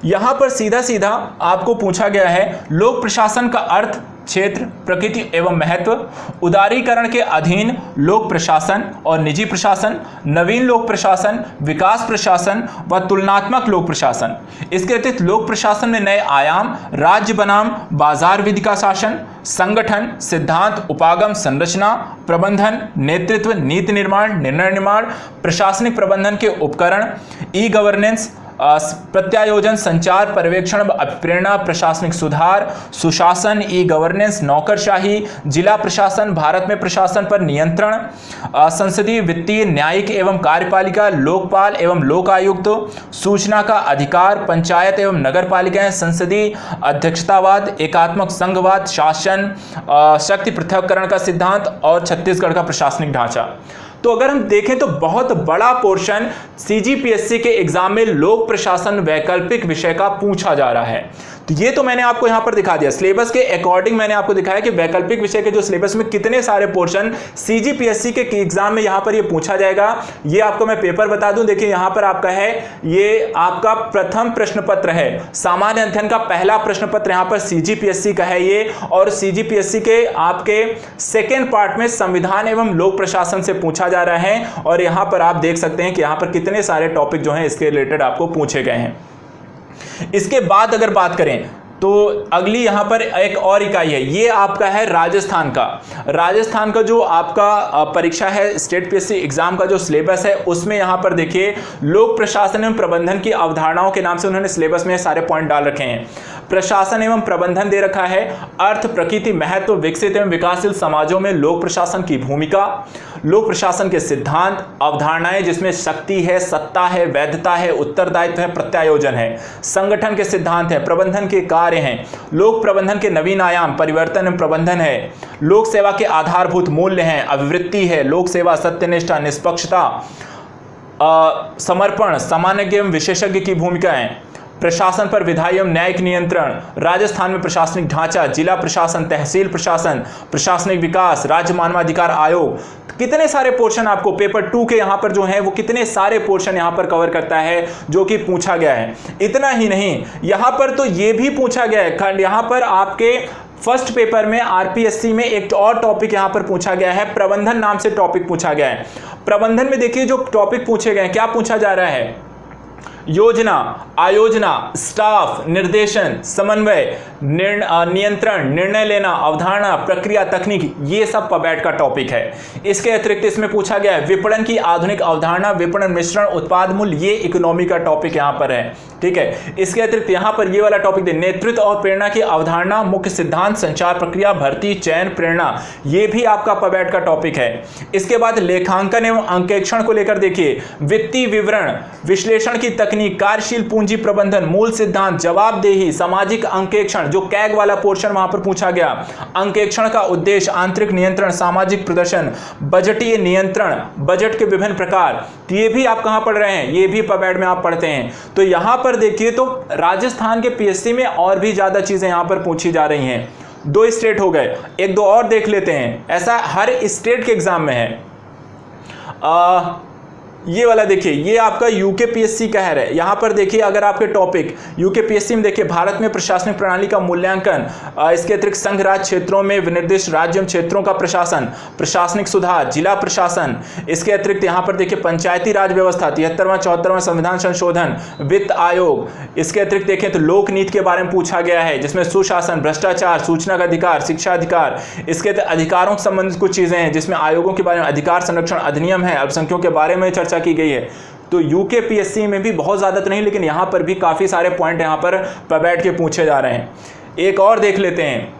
यहां पर सीधा सीधा आपको पूछा गया है लोक प्रशासन का अर्थ, क्षेत्र, प्रकृति एवं महत्व, उदारीकरण के अधीन लोक प्रशासन और निजी प्रशासन, नवीन लोक प्रशासन, विकास प्रशासन व तुलनात्मक लोक प्रशासन। इसके अतिरिक्त लोक प्रशासन में नए आयाम, राज्य बनाम बाजार विधि का शासन, संगठन, सिद्धांत, उपागम, संरचना, प्रबंधन, नेतृत्व, नीति निर्माण, निर्णय निर्माण, प्रशासनिक प्रबंधन के उपकरण, ई गवर्नेंस, प्रत्यायोजन, संचार, पर्यवेक्षण, प्रेरणा, प्रशासनिक सुधार, सुशासन, ई गवर्नेंस, नौकरशाही, जिला प्रशासन, भारत में प्रशासन पर नियंत्रण, संसदीय, वित्तीय, न्यायिक एवं कार्यपालिका, लोकपाल एवं लोक आयुक्त, सूचना का अधिकार, पंचायत एवं नगर पालिकाएं, संसदीय अध्यक्षतावाद, एकात्मक संघवाद, शासन, शक्ति पृथक्करण का सिद्धांत और छत्तीसगढ़ का प्रशासनिक ढांचा। तो अगर हम देखें तो बहुत बड़ा पोर्शन सीजीपीएससी के एग्जाम में लोक प्रशासन वैकल्पिक विषय का पूछा जा रहा है। तो ये तो मैंने आपको यहां पर दिखा दिया, सिलेबस के अकॉर्डिंग मैंने आपको दिखाया कि वैकल्पिक विषय के जो सिलेबस में कितने सारे पोर्शन सीजीपीएससी के एग्जाम में यहां पर ये पूछा जाएगा। ये आपको मैं पेपर बता दूं, देखिए यहां पर आपका है, ये आपका प्रथम प्रश्न पत्र है, सामान्य अध्ययन का पहला प्रश्न पत्र यहां पर सीजीपीएससी का है ये, और सीजीपीएससी के आपके सेकेंड पार्ट में संविधान एवं लोक प्रशासन से पूछा जा रहा है। और यहां पर आप देख सकते हैं कि यहां पर कितने सारे टॉपिक जो हैं इसके रिलेटेड आपको पूछे गए हैं। इसके बाद अगर बात करें तो अगली यहां पर एक और इकाई है, ये आपका है राजस्थान का। राजस्थान का जो आपका परीक्षा है स्टेट पीएससी एग्जाम का जो सिलेबस है उसमें यहां पर देखिए लोक प्रशासन एवं प्रबंधन की अवधारणाओं के नाम से उन्होंने सिलेबस में सारे पॉइंट डाल रखे हैं। प्रशासन एवं प्रबंधन दे रखा है, अर्थ, प्रकृति, महत्व, विकसित एवं विकासशील समाजों में लोक प्रशासन की भूमिका, लोक प्रशासन के सिद्धांत, अवधारणाएं जिसमें शक्ति है, सत्ता है, वैधता है, उत्तरदायित्व है, प्रत्यायोजन है, संगठन के सिद्धांत है, प्रबंधन के कार्य हैं, लोक प्रबंधन के नवीन आयाम, परिवर्तन एवं प्रबंधन है, लोक सेवा के आधारभूत मूल्य हैं, अभिवृत्ति है, लोक सेवा, सत्यनिष्ठा, निष्पक्षता, समर्पण, सामान्य एवं विशेषज्ञ की भूमिकाएं, प्रशासन पर विधायी एवं न्यायिक नियंत्रण, राजस्थान में प्रशासनिक ढांचा, जिला प्रशासन, तहसील प्रशासन, प्रशासनिक विकास, राज्य मानवाधिकार आयोग। कितने सारे पोर्शन आपको पेपर 2 के यहाँ पर जो है वो कितने सारे पोर्शन यहाँ पर कवर करता है जो कि पूछा गया है। इतना ही नहीं, यहाँ पर तो ये भी पूछा गया है, यहाँ पर आपके फर्स्ट पेपर में आरपीएससी में एक और टॉपिक यहां पर पूछा गया है, प्रबंधन नाम से टॉपिक पूछा गया है। प्रबंधन में देखिए जो टॉपिक पूछे गए हैं, क्या पूछा जा रहा है, योजना, आयोजना, स्टाफ, निर्देशन, समन्वय, नियंत्रण, निर्णय लेना, अवधारणा, प्रक्रिया, तकनीक, ये सब पबैट का टॉपिक है। इसके अतिरिक्त इसमें पूछा गया है विपणन की आधुनिक अवधारणा, विपणन मिश्रण, उत्पाद मूल्य, ये इकोनॉमी का टॉपिक यहां पर है। ठीक है, इसके अतिरिक्त यहां पर ये वाला टॉपिक नेतृत्व और प्रेरणा की अवधारणा, मुख्य सिद्धांत, संचार प्रक्रिया, भर्ती, चयन, प्रेरणा, ये भी आपका पबैट का टॉपिक है। इसके बाद लेखांकन एवं अंकेक्षण को लेकर देखिए वित्तीय विवरण, विश्लेषण की तकनीक, कार्यशील पूंजी प्रबंधन, मूल सिद्धांत, जवाबदेही, सामाजिक अंकेक्षण, जो कैग वाला पोर्शन वहां पर पूछा गया, अंकेक्षण का उद्देश्य, आंतरिक नियंत्रण, सामाजिक प्रदर्शन, बजटीय नियंत्रण, बजट के विभिन्न प्रकार, ये भी आप कहां पढ़ रहे हैं, ये भी पबैट में आप पढ़ते हैं। तो यहां पर देखिए तो राजस्थान के पीएससी में और भी ज्यादा चीजें यहां पर पूछी जा रही हैं। 2 स्टेट हो गए, एक दो और देख लेते हैं, ऐसा हर स्टेट के एग्जाम में है। ये वाला देखिए, ये आपका यूकेपीएससी का है। यहाँ पर देखिए अगर आपके टॉपिक यूकेपीएससी में देखिए भारत में प्रशासनिक प्रणाली का मूल्यांकन, इसके अतिरिक्त संघ राज्य क्षेत्रों में विनिर्दिष्ट राज्य क्षेत्रों का प्रशासन, प्रशासनिक सुधार, जिला प्रशासन, इसके अतिरिक्त यहाँ पर देखिए पंचायती राज व्यवस्था, 73वां 74वां संविधान संशोधन, वित्त आयोग, इसके अतिरिक्त देखें तो लोक नीति के बारे में पूछा गया है जिसमें सुशासन, भ्रष्टाचार, सूचना का अधिकार, शिक्षा अधिकार, इसके अधिकारों से संबंधित कुछ चीजें हैं जिसमें आयोगों के बारे में अधिकार संरक्षण अधिनियम है, अल्पसंख्यकों के बारे में चर्चा की गई है। तो यूकेपीएससी में भी बहुत ज्यादा तो नहीं, लेकिन यहां पर भी काफी सारे पॉइंट यहां पर बैठ के पूछे जा रहे हैं। एक और देख लेते हैं,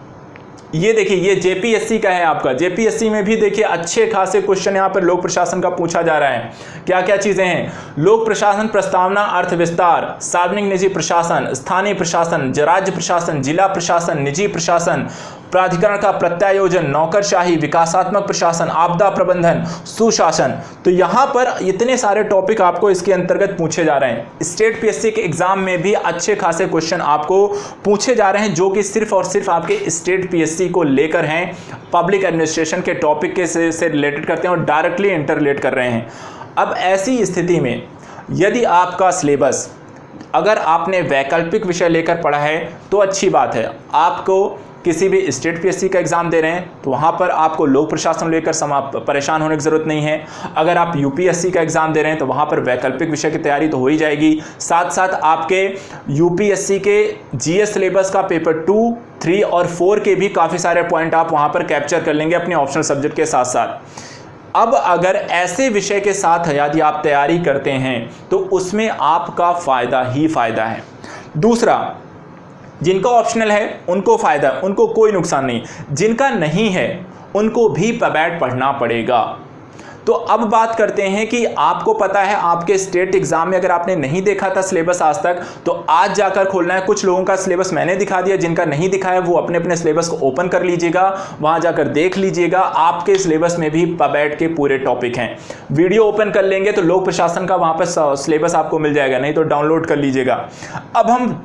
ये देखिए ये जेपीएससी का है आपका। जेपीएससी में भी देखिए अच्छे खासे क्वेश्चन यहाँ पर लोक प्रशासन का पूछा जा रहा है। क्या क्या चीजें हैं? लोक प्रशासन प्रस्तावना, अर्थ विस्तार, सार्वजनिक निजी प्रशासन, स्थानीय प्रशासन, राज्य प्रशासन, जिला प्रशासन, निजी प्रशासन, प्राधिकरण का प्रत्यायोजन, नौकरशाही, विकासात्मक प्रशासन, आपदा प्रबंधन, सुशासन। तो यहाँ पर इतने सारे टॉपिक आपको इसके अंतर्गत पूछे जा रहे हैं। स्टेट पीएससी के एग्जाम में भी अच्छे खासे क्वेश्चन आपको पूछे जा रहे हैं जो कि सिर्फ और सिर्फ आपके स्टेट पीएससी को लेकर हैं, पब्लिक एडमिनिस्ट्रेशन के टॉपिक के से रिलेटेड करते हैं और डायरेक्टली इंटर रिलेट कर रहे हैं। अब ऐसी स्थिति में यदि आपका सिलेबस, अगर आपने वैकल्पिक विषय लेकर पढ़ा है तो अच्छी बात है। आपको किसी भी स्टेट पीएससी का एग्जाम दे रहे हैं तो वहां पर आपको लोक प्रशासन लेकर परेशान होने की जरूरत नहीं है। अगर आप यूपीएससी का एग्जाम दे रहे हैं तो वहां पर वैकल्पिक विषय की तैयारी तो हो ही जाएगी। साथ साथ आपके यूपीएससी के जीएस सिलेबस का पेपर 2, 3 और 4 के भी काफी सारे पॉइंट आप वहां पर कैप्चर कर लेंगे अपने ऑप्शनल सब्जेक्ट के साथ साथ। अब अगर ऐसे विषय के साथ यदि आप तैयारी करते हैं तो उसमें आपका फायदा ही फायदा है। दूसरा, जिनका ऑप्शनल है उनको फायदा, उनको कोई नुकसान नहीं। जिनका नहीं है उनको भी पबैट पढ़ना पड़ेगा। तो अब बात करते हैं कि आपको पता है आपके स्टेट एग्जाम में अगर आपने नहीं देखा था सिलेबस आज तक तो आज जाकर खोलना है। कुछ लोगों का सिलेबस मैंने दिखा दिया, जिनका नहीं दिखा है वो अपने अपने सिलेबस को ओपन कर लीजिएगा, वहां जाकर देख लीजिएगा। आपके सिलेबस में भी पबैट के पूरे टॉपिक हैं। वीडियो ओपन कर लेंगे तो लोक प्रशासन का वहां पर सिलेबस आपको मिल जाएगा, नहीं तो डाउनलोड कर लीजिएगा। अब हम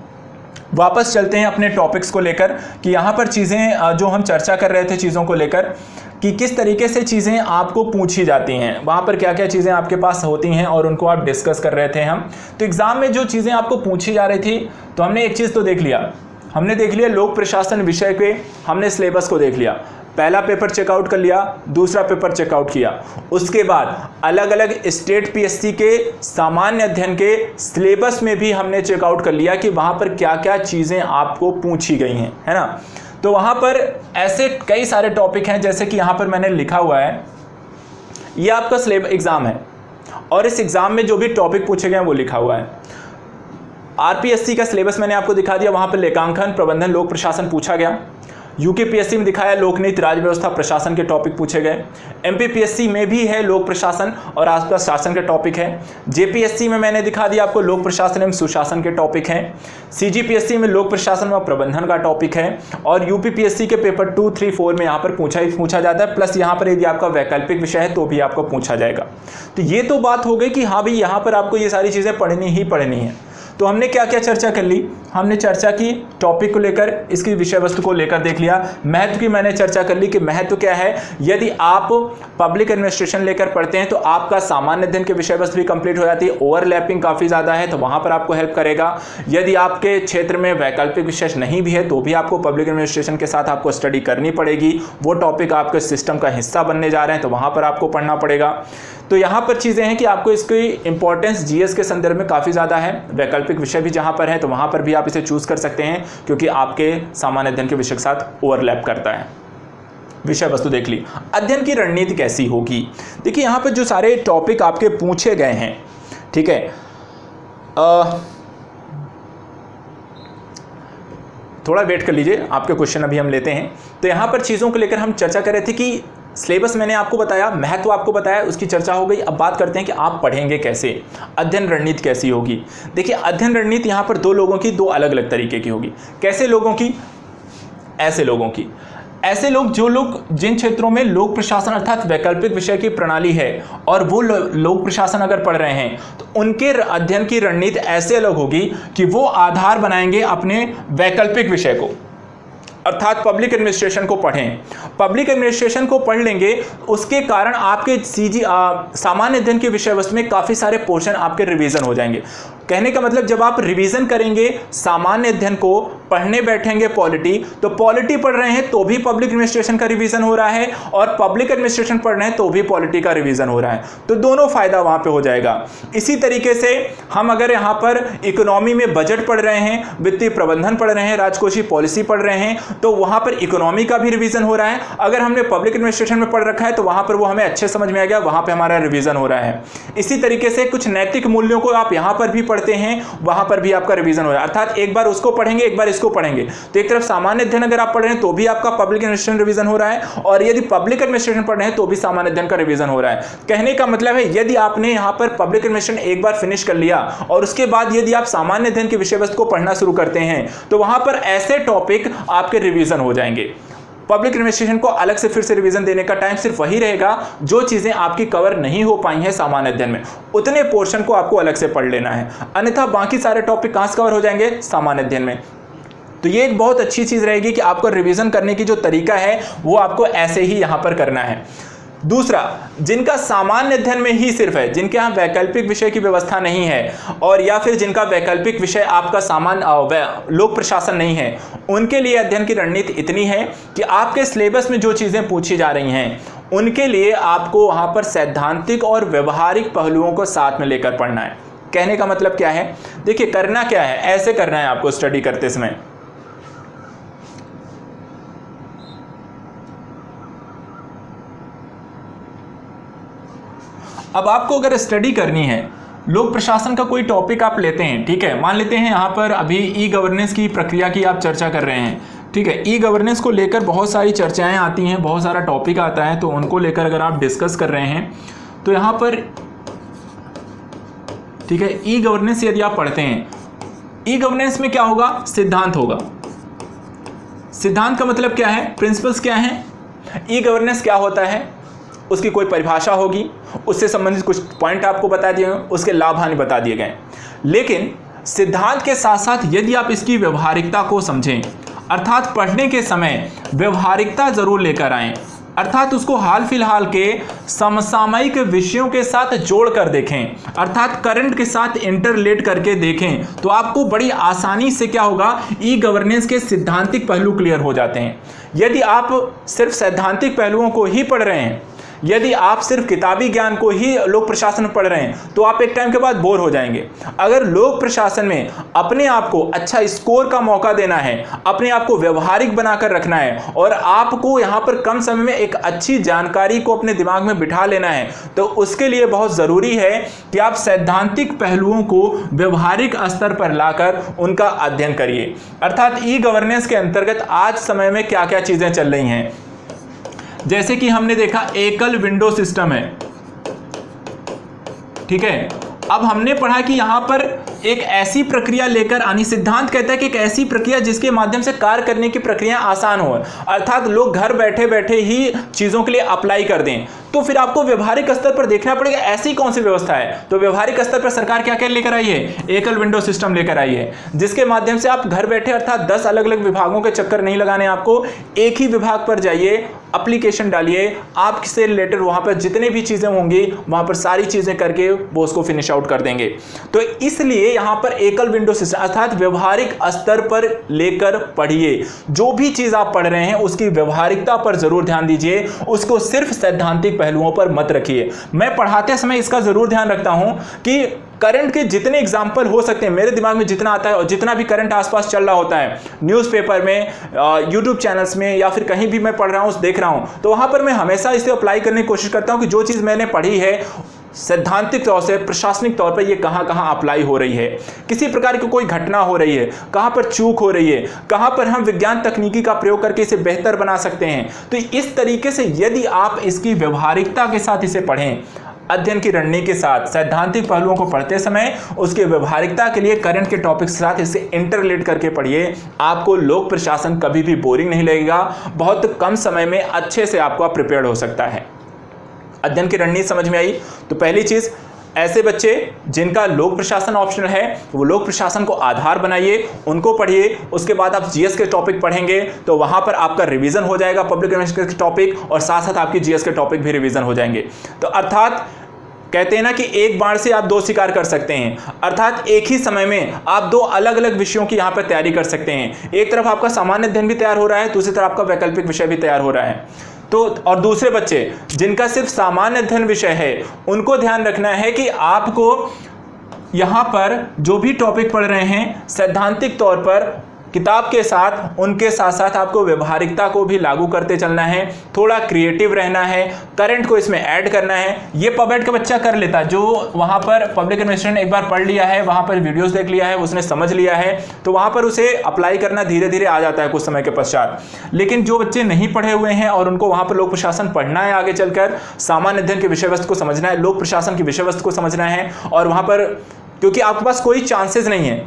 वापस चलते हैं अपने टॉपिक्स को लेकर कि यहाँ पर चीज़ें जो हम चर्चा कर रहे थे चीज़ों को लेकर कि किस तरीके से चीज़ें आपको पूछी जाती हैं, वहाँ पर क्या क्या चीज़ें आपके पास होती हैं और उनको आप डिस्कस कर रहे थे हम। तो एग्ज़ाम में जो चीज़ें आपको पूछी जा रही थी तो हमने एक चीज़ तो देख लिया, हमने देख लिया लोक प्रशासन विषय के, हमने सिलेबस को देख लिया। पहला पेपर चेकआउट कर लिया, दूसरा पेपर चेकआउट किया। उसके बाद अलग अलग स्टेट पीएससी के सामान्य अध्ययन के सिलेबस में भी हमने चेकआउट कर लिया कि वहाँ पर क्या क्या चीज़ें आपको पूछी गई हैं, है ना। तो वहाँ पर ऐसे कई सारे टॉपिक हैं, जैसे कि यहाँ पर मैंने लिखा हुआ है, ये आपका सिलेबस एग्ज़ाम है और इस एग्ज़ाम में जो भी टॉपिक पूछे गए हैं वो लिखा हुआ है। आरपीएससी का सिलेबस मैंने आपको दिखा दिया, वहाँ पर लेखांकन, प्रबंधन, लोक प्रशासन पूछा गया। यूकेपीएससी में दिखाया लोकनीति, राज्य व्यवस्था, प्रशासन के टॉपिक पूछे गए। एमपीपीएससी में भी है लोक प्रशासन और आसपास शासन के टॉपिक है। जेपीएससी में मैंने दिखा दिया आपको लोक प्रशासन एवं सुशासन के टॉपिक हैं। सीजीपीएससी में लोक प्रशासन व प्रबंधन का टॉपिक है और यूपीपीएससी के पेपर 2, 3, 4 में यहाँ पर पूछा जाता है। प्लस यहाँ पर यदि आपका वैकल्पिक विषय है तो भी आपको पूछा जाएगा। तो ये तो बात हो गई कि हाँ भाई यहाँ पर आपको ये सारी चीज़ें पढ़नी ही पढ़नी है। तो हमने क्या क्या चर्चा कर ली? हमने चर्चा की टॉपिक को लेकर, इसकी विषय वस्तु को लेकर देख लिया। महत्व की मैंने चर्चा कर ली कि महत्व क्या है। यदि आप पब्लिक एडमिनिस्ट्रेशन लेकर पढ़ते हैं तो आपका सामान्य अध्ययन के विषय वस्तु भी कंप्लीट हो जाती है। ओवरलैपिंग काफ़ी ज़्यादा है तो वहाँ पर आपको हेल्प करेगा। यदि आपके क्षेत्र में वैकल्पिक विषय नहीं भी है तो भी आपको पब्लिक एडमिनिस्ट्रेशन के साथ आपको स्टडी करनी पड़ेगी। वो टॉपिक आपके सिस्टम का हिस्सा बनने जा रहे हैं तो वहाँ पर आपको पढ़ना पड़ेगा। तो यहाँ पर चीज़ें हैं कि आपको इसकी इंपॉर्टेंस जीएस के संदर्भ में काफ़ी ज़्यादा है। वैकल्पिक विषय भी जहाँ पर है तो वहाँ पर भी आप इसे चूज़ कर सकते हैं क्योंकि आपके सामान्य अध्ययन के विषय के साथ ओवरलैप करता है। विषय वस्तु देख ली। अध्ययन की रणनीति कैसी होगी? देखिए यहाँ पर जो सारे टॉपिक आपके पूछे गए हैं, ठीक है, थोड़ा वेट कर लीजिए, आपके क्वेश्चन अभी हम लेते हैं। तो यहाँ पर चीज़ों को लेकर हम चर्चा कर रहे थे कि सिलेबस मैंने आपको बताया, महत्व आपको बताया, उसकी चर्चा हो गई। अब बात करते हैं कि आप पढ़ेंगे कैसे, अध्ययन रणनीति कैसी होगी। देखिए अध्ययन रणनीति यहाँ पर दो लोगों की, दो अलग अलग तरीके की होगी। कैसे लोगों की? ऐसे लोगों की, ऐसे लोग जो लोग जिन क्षेत्रों में लोक प्रशासन अर्थात वैकल्पिक विषय की प्रणाली है और वो लोक प्रशासन अगर पढ़ रहे हैं तो उनके अध्ययन की रणनीति ऐसे अलग होगी कि वो आधार बनाएंगे अपने वैकल्पिक विषय को। अर्थात पब्लिक एडमिनिस्ट्रेशन को पढ़ें। पब्लिक एडमिनिस्ट्रेशन को पढ़ लेंगे, उसके कारण आपके सामान्य अध्ययन के विषय वस्तु में काफ़ी सारे पोर्शन आपके रिवीजन हो जाएंगे। कहने का मतलब जब आप रिवीजन करेंगे सामान्य अध्ययन को, पढ़ने बैठेंगे पॉलिटी, तो पॉलिटी पढ़ रहे हैं तो भी पब्लिक एडमिनिस्ट्रेशन का रिवीजन हो रहा है, और पब्लिक एडमिनिस्ट्रेशन पढ़ रहे हैं तो भी पॉलिटी का रिवीजन हो रहा है, तो दोनों फायदा वहां पे हो जाएगा। इसी तरीके से हम अगर यहाँ पर इकोनॉमी में बजट पढ़ रहे हैं, वित्तीय प्रबंधन पढ़ रहे हैं, राजकोषीय पॉलिसी पढ़ रहे हैं, तो वहां पर इकोनॉमी का भी रिवीजन हो रहा है। अगर हमने पब्लिक एडमिनिस्ट्रेशन में पढ़ रखा है तो वहां पर वो हमें अच्छे समझ में आ गया, वहां पर हमारा रिवीजन हो रहा है। इसी तरीके से कुछ नैतिक मूल्यों को आप यहाँ पर भी पढ़ते हैं, वहां पर भी आपका रिवीजन हो रहा है। अर्थात एक बार उसको पढ़ेंगे, एक बार इसको पढ़ेंगे, तो एक तरफ सामान्य अध्ययन अगर आप पढ़ रहे हैं तो भी आपका पब्लिक एडमिनिस्ट्रेशन रिवीजन हो रहा है, और यदि पब्लिक एडमिनिस्ट्रेशन पढ़ रहे हैं तो भी सामान्य अध्ययन का रिवीजन हो रहा है। कहने का मतलब है यदि आपने यहां पर पब्लिक एडमिनिस्ट्रेशन एक बार फिनिश कर लिया और उसके बाद यदि आप सामान्य अध्ययन की विषय वस्तु को पढ़ना शुरू करते हैं तो वहां पर ऐसे टॉपिक आपके रिवीजन हो जाएंगे। पब्लिक एडमिनिस्ट्रेशन को अलग से फिर से रिवीजन देने का टाइम सिर्फ वही रहेगा जो चीजें आपकी कवर नहीं हो पाई हैं सामान्य अध्ययन में, उतने पोर्शन को आपको अलग से पढ़ लेना है, अन्यथा बाकी सारे टॉपिक कहां से कवर हो जाएंगे, सामान्य अध्ययन में। तो ये एक बहुत अच्छी चीज रहेगी कि आपको रिवीजन करने की जो तरीका है वो आपको ऐसे ही यहां पर करना है। दूसरा, जिनका सामान्य अध्ययन में ही सिर्फ है, जिनके यहाँ वैकल्पिक विषय की व्यवस्था नहीं है, और या फिर जिनका वैकल्पिक विषय आपका सामान्य लोक प्रशासन नहीं है, उनके लिए अध्ययन की रणनीति इतनी है कि आपके सिलेबस में जो चीज़ें पूछी जा रही हैं उनके लिए आपको वहाँ पर सैद्धांतिक और व्यवहारिक पहलुओं को साथ में लेकर पढ़ना है। कहने का मतलब क्या है, देखिए करना क्या है, ऐसे करना है आपको स्टडी करते समय। अब आपको अगर स्टडी करनी है, लोक प्रशासन का कोई टॉपिक आप लेते हैं, ठीक है, मान लेते हैं यहाँ पर अभी ई गवर्नेंस की प्रक्रिया की आप चर्चा कर रहे हैं, ठीक है, ई गवर्नेंस को लेकर बहुत सारी चर्चाएं आती हैं, बहुत सारा टॉपिक आता है, तो उनको लेकर अगर आप डिस्कस कर रहे हैं तो यहाँ पर, ठीक है, ई गवर्नेंस यदि आप पढ़ते हैं, ई गवर्नेंस में क्या होगा, सिद्धांत होगा। सिद्धांत का मतलब क्या है, प्रिंसिपल्स क्या है, ई गवर्नेंस क्या होता है, उसकी कोई परिभाषा होगी, उससे संबंधित कुछ पॉइंट आपको बता दिए गए, उसके लाभ हानि बता दिए गए। लेकिन सिद्धांत के साथ साथ यदि आप इसकी व्यवहारिकता को समझें, अर्थात पढ़ने के समय व्यवहारिकता जरूर लेकर आएं, अर्थात उसको हाल फिलहाल के समसामयिक विषयों के साथ जोड़कर देखें, अर्थात करंट के साथ इंटरलेट करके देखें, तो आपको बड़ी आसानी से क्या होगा, ई गवर्नेंस के सिद्धांतिक पहलू क्लियर हो जाते हैं। यदि आप सिर्फ सैद्धांतिक पहलुओं को ही पढ़ रहे हैं, यदि आप सिर्फ किताबी ज्ञान को ही लोक प्रशासन में पढ़ रहे हैं तो आप एक टाइम के बाद बोर हो जाएंगे। अगर लोक प्रशासन में अपने आप को अच्छा स्कोर का मौका देना है, अपने आप को व्यवहारिक बनाकर रखना है, और आपको यहाँ पर कम समय में एक अच्छी जानकारी को अपने दिमाग में बिठा लेना है, तो उसके लिए बहुत ज़रूरी है कि आप सैद्धांतिक पहलुओं को व्यवहारिक स्तर पर लाकर उनका अध्ययन करिए। अर्थात ई गवर्नेंस के अंतर्गत आज समय में क्या क्या चीज़ें चल रही हैं, जैसे कि हमने देखा एकल विंडो सिस्टम है, ठीक है। अब हमने पढ़ा कि यहां पर एक ऐसी प्रक्रिया लेकर आनी, सिद्धांत कहता है कि एक ऐसी प्रक्रिया जिसके माध्यम से कार्य करने की प्रक्रिया आसान हो, अर्थात लोग घर बैठे बैठे ही चीजों के लिए अप्लाई कर दें। तो फिर आपको व्यवहारिक स्तर पर देखना पड़ेगा ऐसी कौन सी व्यवस्था है। तो व्यवहारिक स्तर पर सरकार क्या क्या लेकर आई है, एकल विंडो सिस्टम लेकर आई है, जिसके माध्यम से आप घर बैठे, अर्थात 10 अलग अलग विभागों के चक्कर नहीं लगाने, आपको एक ही विभाग पर जाइए, एप्लीकेशन डालिए, आपसे रिलेटेड वहां पर जितने भी चीजें होंगी वहां पर सारी चीजें करके वो उसको फिनिश आउट कर देंगे। तो इसलिए यहां पर एकल विंडो सिस्टम अर्थात व्यवहारिक स्तर पर लेकर पढ़िए। जो भी चीज आप पढ़ रहे हैं उसकी व्यवहारिकता पर जरूर ध्यान दीजिए, उसको सिर्फ सैद्धांतिक पहलुओं पर मत रखिए। मैं पढ़ाते समय इसका जरूर ध्यान रखता हूं कि करंट के जितने एग्जाम्पल हो सकते हैं, मेरे दिमाग में जितना आता है और जितना भी करंट आसपास चल रहा होता है, न्यूज़पेपर में, यूट्यूब चैनल्स में, या फिर कहीं भी मैं पढ़ रहा हूँ देख रहा हूँ, तो वहाँ पर मैं हमेशा इसे अप्लाई करने की कोशिश करता हूँ कि जो चीज़ मैंने पढ़ी है सैद्धांतिक तौर से, प्रशासनिक तौर पर ये कहाँ कहाँ अप्लाई हो रही है, किसी प्रकार की कोई घटना हो रही है, कहाँ पर चूक हो रही है, कहाँ पर हम विज्ञान तकनीकी का प्रयोग करके इसे बेहतर बना सकते हैं। तो इस तरीके से यदि आप इसकी व्यवहारिकता के साथ इसे पढ़ें, अध्ययन की रणनीति के साथ, सैद्धांतिक पहलुओं को पढ़ते समय उसके व्यवहारिकता के लिए करंट के टॉपिक के साथ इसे इंटरलेट करके पढ़िए, आपको लोक प्रशासन कभी भी बोरिंग नहीं लगेगा, बहुत कम समय में अच्छे से आपको प्रिपेयर्ड हो सकता है। अध्ययन की रणनीति समझ में आई। तो पहली चीज ऐसे बच्चे जिनका लोक प्रशासन ऑप्शनल है वो लोक प्रशासन को आधार बनाइए, उनको पढ़िए। उसके बाद आप जीएस के टॉपिक पढ़ेंगे तो वहां पर आपका रिवीजन हो जाएगा पब्लिक एडमिनिस्ट्रेशन के टॉपिक, और साथ साथ आपकी जीएस के टॉपिक भी रिवीजन हो जाएंगे। तो अर्थात कहते हैं ना कि एक बाण से आप दो शिकार कर सकते हैं, अर्थात एक ही समय में आप दो अलग अलग विषयों की यहां पर तैयारी कर सकते हैं। एक तरफ आपका सामान्य अध्ययन भी तैयार हो रहा है, दूसरी तरफ आपका वैकल्पिक विषय भी तैयार हो रहा है। तो और दूसरे बच्चे जिनका सिर्फ सामान्य अध्ययन विषय है उनको ध्यान रखना है कि आपको यहां पर जो भी टॉपिक पढ़ रहे हैं सैद्धांतिक तौर पर किताब के साथ उनके साथ साथ आपको व्यवहारिकता को भी लागू करते चलना है, थोड़ा क्रिएटिव रहना है, करंट को इसमें ऐड करना है। ये पबएड का बच्चा कर लेता, जो वहां पर पब्लिक एडमिनिस्ट्रेशन एक बार पढ़ लिया है, वहां पर वीडियोस देख लिया है, उसने समझ लिया है, तो वहां पर उसे अप्लाई करना धीरे धीरे आ जाता है कुछ समय के पश्चात। लेकिन जो बच्चे नहीं पढ़े हुए हैं और उनको वहां पर लोक प्रशासन पढ़ना है, आगे चलकर सामान्य अध्ययन की विषय वस्तु को समझना है, लोक प्रशासन की विषय वस्तु को समझना है, और वहां पर क्योंकि आपके पास कोई चांसेस नहीं है।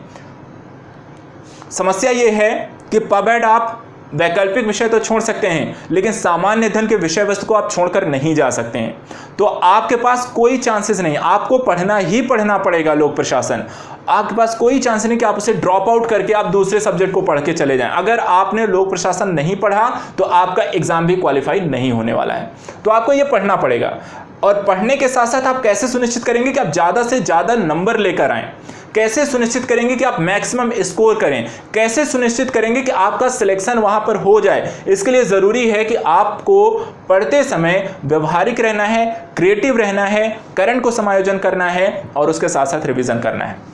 समस्या यह है कि पबएड आप वैकल्पिक विषय तो छोड़ सकते हैं लेकिन सामान्य अध्ययन के विषय वस्तु को आप छोड़कर नहीं जा सकते हैं, तो आपके पास कोई चांसेस नहीं, आपको पढ़ना ही पढ़ना पड़ेगा लोक प्रशासन। आपके पास कोई चांस नहीं कि आप उसे ड्रॉप आउट करके आप दूसरे सब्जेक्ट को पढ़ के चले जाएं। अगर आपने लोक प्रशासन नहीं पढ़ा तो आपका एग्जाम भी क्वालिफाई नहीं होने वाला है, तो आपको यह पढ़ना पड़ेगा। और पढ़ने के साथ साथ आप कैसे सुनिश्चित करेंगे कि आप ज़्यादा से ज़्यादा नंबर लेकर आएँ, कैसे सुनिश्चित करेंगे कि आप मैक्सिमम स्कोर करें, कैसे सुनिश्चित करेंगे कि आपका सिलेक्शन वहां पर हो जाए। इसके लिए ज़रूरी है कि आपको पढ़ते समय व्यवहारिक रहना है, क्रिएटिव रहना है, करंट को समायोजन करना है और उसके साथ साथ रिवीजन करना है।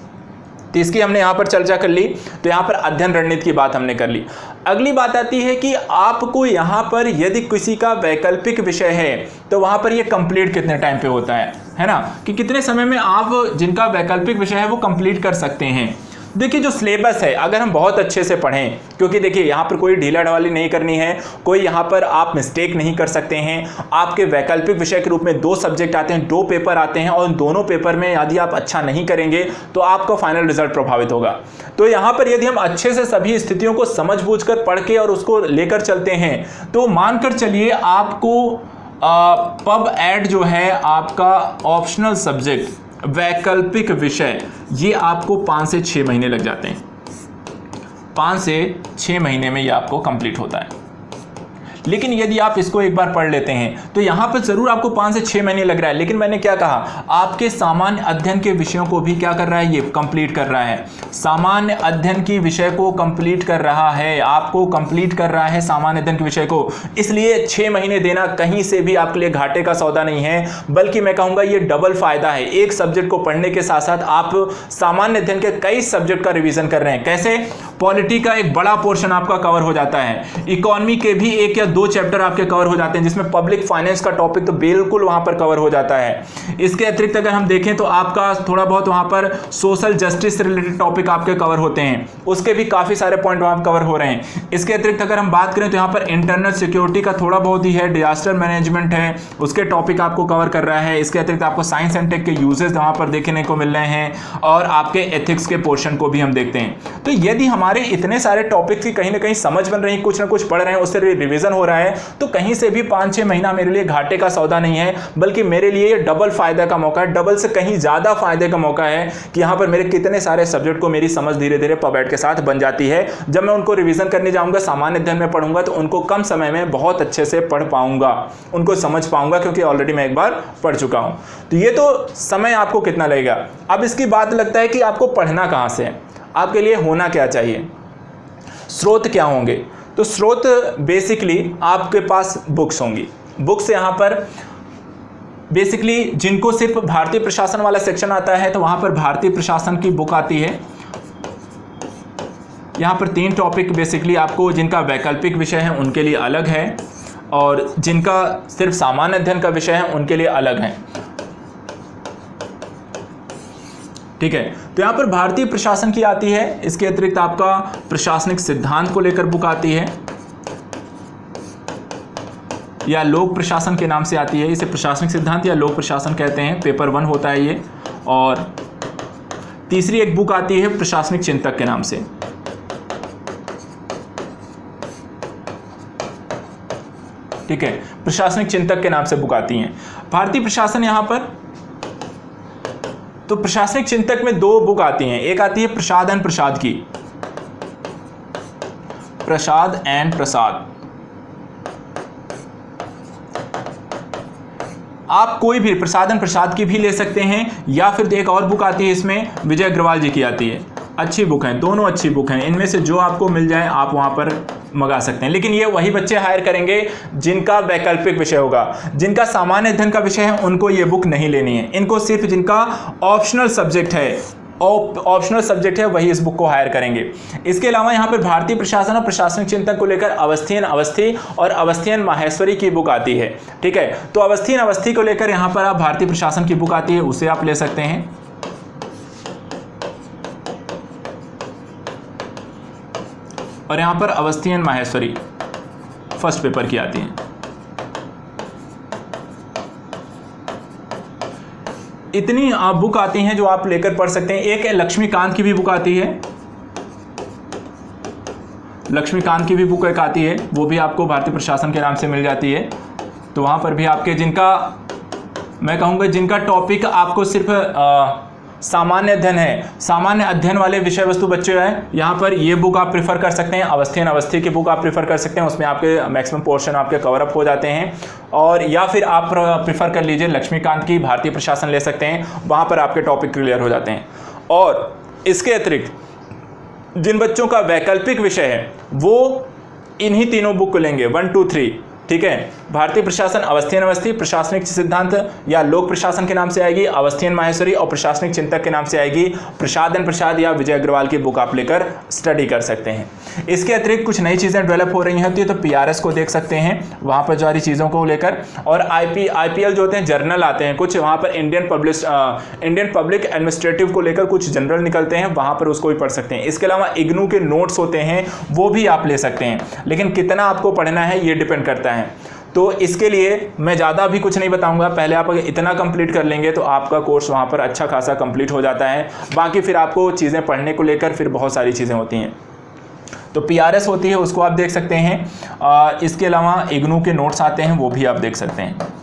तो इसकी हमने यहाँ पर चर्चा कर ली। तो यहाँ पर अध्ययन रणनीति की बात हमने कर ली। अगली बात आती है कि आपको यहाँ पर यदि किसी का वैकल्पिक विषय है तो वहाँ पर ये कंप्लीट कितने टाइम पे होता है ना, कि कितने समय में आप जिनका वैकल्पिक विषय है वो कंप्लीट कर सकते हैं। देखिए जो सिलेबस है अगर हम बहुत अच्छे से पढ़ें, क्योंकि देखिए यहाँ पर कोई ढीला ढवाली नहीं करनी है, कोई यहाँ पर आप मिस्टेक नहीं कर सकते हैं। आपके वैकल्पिक विषय के रूप में 2 सब्जेक्ट आते हैं, 2 पेपर आते हैं, और उन दोनों पेपर में यदि आप अच्छा नहीं करेंगे तो आपका फाइनल रिजल्ट प्रभावित होगा। तो यहाँ पर यदि हम अच्छे से सभी स्थितियों को समझ बूझ कर पढ़ के और उसको लेकर चलते हैं तो मानकर चलिए आपको पबएड जो है आपका ऑप्शनल सब्जेक्ट वैकल्पिक विषय, ये आपको 5 से 6 महीने लग जाते हैं। 5 से 6 महीने में ये आपको कंप्लीट होता है। लेकिन यदि आप इसको एक बार पढ़ लेते हैं तो यहाँ पर जरूर आपको 5 से 6 महीने लग रहा है, लेकिन मैंने क्या कहा, आपके सामान्य अध्ययन के विषयों को भी क्या कर रहा है, ये कंप्लीट कर रहा है। सामान्य अध्ययन की विषय को कंप्लीट कर रहा है, आपको कंप्लीट कर रहा है सामान्य अध्ययन के विषय को। इसलिए 6 महीने देना कहीं से भी आपके लिए घाटे का सौदा नहीं है, बल्कि मैं कहूँगा ये डबल फायदा है। एक सब्जेक्ट को पढ़ने के साथ साथ आप सामान्य अध्ययन के कई सब्जेक्ट का रिविजन कर रहे हैं। कैसे? पॉलिटी का एक बड़ा पोर्शन आपका कवर हो जाता है, इकोनॉमी के भी 1 या 2 चैप्टर आपके कवर हो जाते हैं, जिसमें पब्लिक फाइनेंस का टॉपिक तो बिल्कुल वहां पर कवर हो जाता है। इसके अतिरिक्त अगर हम देखें तो आपका थोड़ा बहुत वहां पर सोशल जस्टिस से रिलेटेड टॉपिक आपके कवर होते हैं, उसके भी काफी सारे पॉइंट वहां कवर हो रहे हैं। इसके अतिरिक्त अगर हम बात करें तो यहाँ पर इंटरनल सिक्योरिटी का थोड़ा बहुत ही है, डिजास्टर मैनेजमेंट है, उसके टॉपिक आपको कवर कर रहा है। इसके अतिरिक्त आपको साइंस एंड टेक के यूजेस वहां पर देखने को मिल रहे हैं, और आपके एथिक्स के पोर्शन को भी हम देखते हैं। तो यदि हमारे इतने सारे टॉपिक्स की कहीं ना कहीं समझ बन रही है, कुछ ना कुछ पढ़ रहे हैं, उससे रिवीजन हो रहा है, तो कहीं से भी 5-6 महीना मेरे लिए घाटे का सौदा नहीं है, बल्कि मेरे लिए ये डबल फायदा का मौका है, डबल से कहीं ज्यादा फायदे का मौका है कि यहाँ पर मेरे कितने सारे सब्जेक्ट को मेरी समझ धीरे धीरे पबएड के साथ बन जाती है। जब मैं उनको रिवीजन करने जाऊंगा, सामान्य अध्ययन में पढ़ूंगा, तो उनको कम समय में बहुत अच्छे से पढ़ पाऊंगा, उनको समझ पाऊंगा, क्योंकि ऑलरेडी मैं एक बार पढ़ चुका हूं। तो ये तो समय आपको कितना लगेगा। अब इसकी बात लगता है कि आपको पढ़ना कहां से है, आपके लिए होना क्या चाहिए, स्रोत क्या होंगे। तो स्रोत बेसिकली आपके पास बुक्स होंगी। बुक्स यहाँ पर बेसिकली जिनको सिर्फ भारतीय प्रशासन वाला सेक्शन आता है तो वहाँ पर भारतीय प्रशासन की बुक आती है। यहाँ पर 3 टॉपिक बेसिकली आपको, जिनका वैकल्पिक विषय है उनके लिए अलग है, और जिनका सिर्फ सामान्य अध्ययन का विषय है उनके लिए अलग है। ठीक है, तो यहाँ पर भारतीय प्रशासन की आती है। इसके अतिरिक्त आपका प्रशासनिक सिद्धांत को लेकर बुक आती है, या लोक प्रशासन के नाम से आती है। इसे प्रशासनिक सिद्धांत या लोक प्रशासन कहते हैं, पेपर 1 होता है ये। और तीसरी एक बुक आती है प्रशासनिक चिंतक के नाम से। ठीक है, प्रशासनिक चिंतक के नाम से बुक आती हैं। भारतीय प्रशासन यहाँ पर तो प्रशासनिक चिंतक में 2 बुक आती हैं, एक आती है प्रसाद एंड प्रसाद की, प्रसाद एंड प्रसाद। आप कोई भी प्रसाद एंड प्रसाद की भी ले सकते हैं, या फिर एक और बुक आती है इसमें विजय अग्रवाल जी की आती है। अच्छी बुक है, दोनों अच्छी बुक हैं, इनमें से जो आपको मिल जाए आप वहाँ पर मंगा सकते हैं। लेकिन ये वही बच्चे हायर करेंगे जिनका वैकल्पिक विषय होगा। जिनका सामान्य अध्ययन का विषय है उनको ये बुक नहीं लेनी है, इनको सिर्फ जिनका ऑप्शनल सब्जेक्ट है वही इस बुक को हायर करेंगे। इसके अलावा यहाँ पर भारतीय प्रशासन और प्रशासनिक चिंतन को लेकर अवस्थियन अवस्थी और अवस्थियन माहेश्वरी की बुक आती है। ठीक है, तो अवस्थियन अवस्थी को लेकर यहाँ पर आप भारतीय प्रशासन की बुक आती है, उसे आप ले सकते हैं। और यहाँ पर अवस्थियन माहेश्वरी फर्स्ट पेपर की आती है। इतनी बुक आती हैं जो आप लेकर पढ़ सकते हैं। एक लक्ष्मीकांत की भी बुक आती है, लक्ष्मीकांत की भी बुक एक आती है, वो भी आपको भारतीय प्रशासन के नाम से मिल जाती है। तो वहाँ पर भी आपके जिनका मैं कहूँगा जिनका टॉपिक आपको सिर्फ सामान्य अध्ययन है, सामान्य अध्ययन वाले विषय वस्तु बच्चे हैं, यहाँ पर ये बुक आप प्रेफर कर सकते हैं। अवस्थियन अवस्थी की बुक आप प्रेफर कर सकते हैं, उसमें आपके मैक्सिमम पोर्शन आपके कवर अप हो जाते हैं। और या फिर आप प्रेफर कर लीजिए लक्ष्मीकांत की भारतीय प्रशासन ले सकते हैं, वहाँ पर आपके टॉपिक क्लियर हो जाते हैं। और इसके अतिरिक्त जिन बच्चों का वैकल्पिक विषय है वो इन्हीं तीनों बुक को लेंगे, 1, 2, 3। ठीक है, भारतीय प्रशासन अवस्थियन अवस्थी, प्रशासनिक सिद्धांत या लोक प्रशासन के नाम से आएगी अवस्थियन माहेश्वरी, और प्रशासनिक चिंतक के नाम से आएगी प्रसाद एंड प्रसाद या विजय अग्रवाल की बुक आप लेकर स्टडी कर सकते हैं। इसके अतिरिक्त कुछ नई चीज़ें डेवलप हो रही होती है तो PRS को देख सकते हैं, वहाँ पर जारी चीज़ों को लेकर। और IPL जो होते हैं जर्नल आते हैं कुछ, वहाँ पर इंडियन पब्लिक एडमिनिस्ट्रेटिव को लेकर कुछ जनरल निकलते हैं, वहाँ पर उसको भी पढ़ सकते हैं। इसके अलावा इग्नू के नोट्स होते हैं वो भी आप ले सकते हैं, लेकिन कितना आपको पढ़ना है ये डिपेंड करता है। तो इसके लिए मैं ज़्यादा भी कुछ नहीं बताऊंगा, पहले आप अगर इतना कंप्लीट कर लेंगे तो आपका कोर्स वहाँ पर अच्छा खासा कंप्लीट हो जाता है। बाकी फिर आपको चीज़ें पढ़ने को लेकर फिर बहुत सारी चीज़ें होती हैं। तो PRS होती है, उसको आप देख सकते हैं। इसके अलावा इग्नू के नोट्स आते हैं, वो भी आप देख सकते हैं।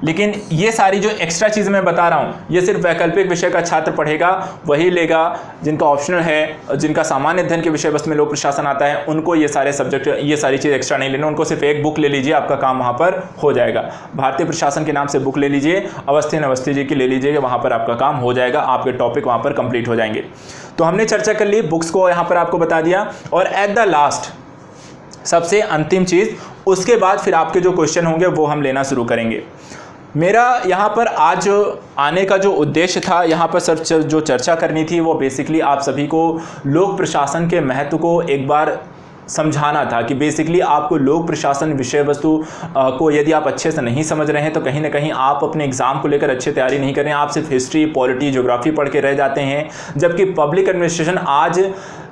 लेकिन ये सारी जो एक्स्ट्रा चीज़ मैं बता रहा हूँ ये सिर्फ वैकल्पिक विषय का छात्र पढ़ेगा, वही लेगा। जिनका ऑप्शनल है, जिनका सामान्य अध्ययन के विषय वस्तु में लोक प्रशासन आता है, उनको ये सारे सब्जेक्ट, ये सारी चीज़ एक्स्ट्रा नहीं लेना, उनको सिर्फ एक बुक ले लीजिए, आपका काम वहाँ पर हो जाएगा। भारतीय प्रशासन के नाम से बुक ले लीजिए, अवस्थियन अवस्थी जी की ले लीजिए, वहाँ पर आपका काम हो जाएगा, आपके टॉपिक वहाँ पर कंप्लीट हो जाएंगे। तो हमने चर्चा कर ली, बुक्स को यहाँ पर आपको बता दिया। और एट द लास्ट सबसे अंतिम चीज़, उसके बाद फिर आपके जो क्वेश्चन होंगे वो हम लेना शुरू करेंगे। मेरा यहाँ पर आज आने का जो उद्देश्य था, यहाँ पर सर जो चर्चा करनी थी वो बेसिकली आप सभी को लोक प्रशासन के महत्व को एक बार समझाना था कि बेसिकली आपको लोक प्रशासन विषय वस्तु को यदि आप अच्छे से नहीं समझ रहे हैं तो कहीं ना कहीं आप अपने एग्ज़ाम को लेकर अच्छे तैयारी नहीं कर रहे हैं, आप सिर्फ हिस्ट्री, पॉलिटी, ज्योग्राफी पढ़ के रह जाते हैं। जबकि पब्लिक एडमिनिस्ट्रेशन आज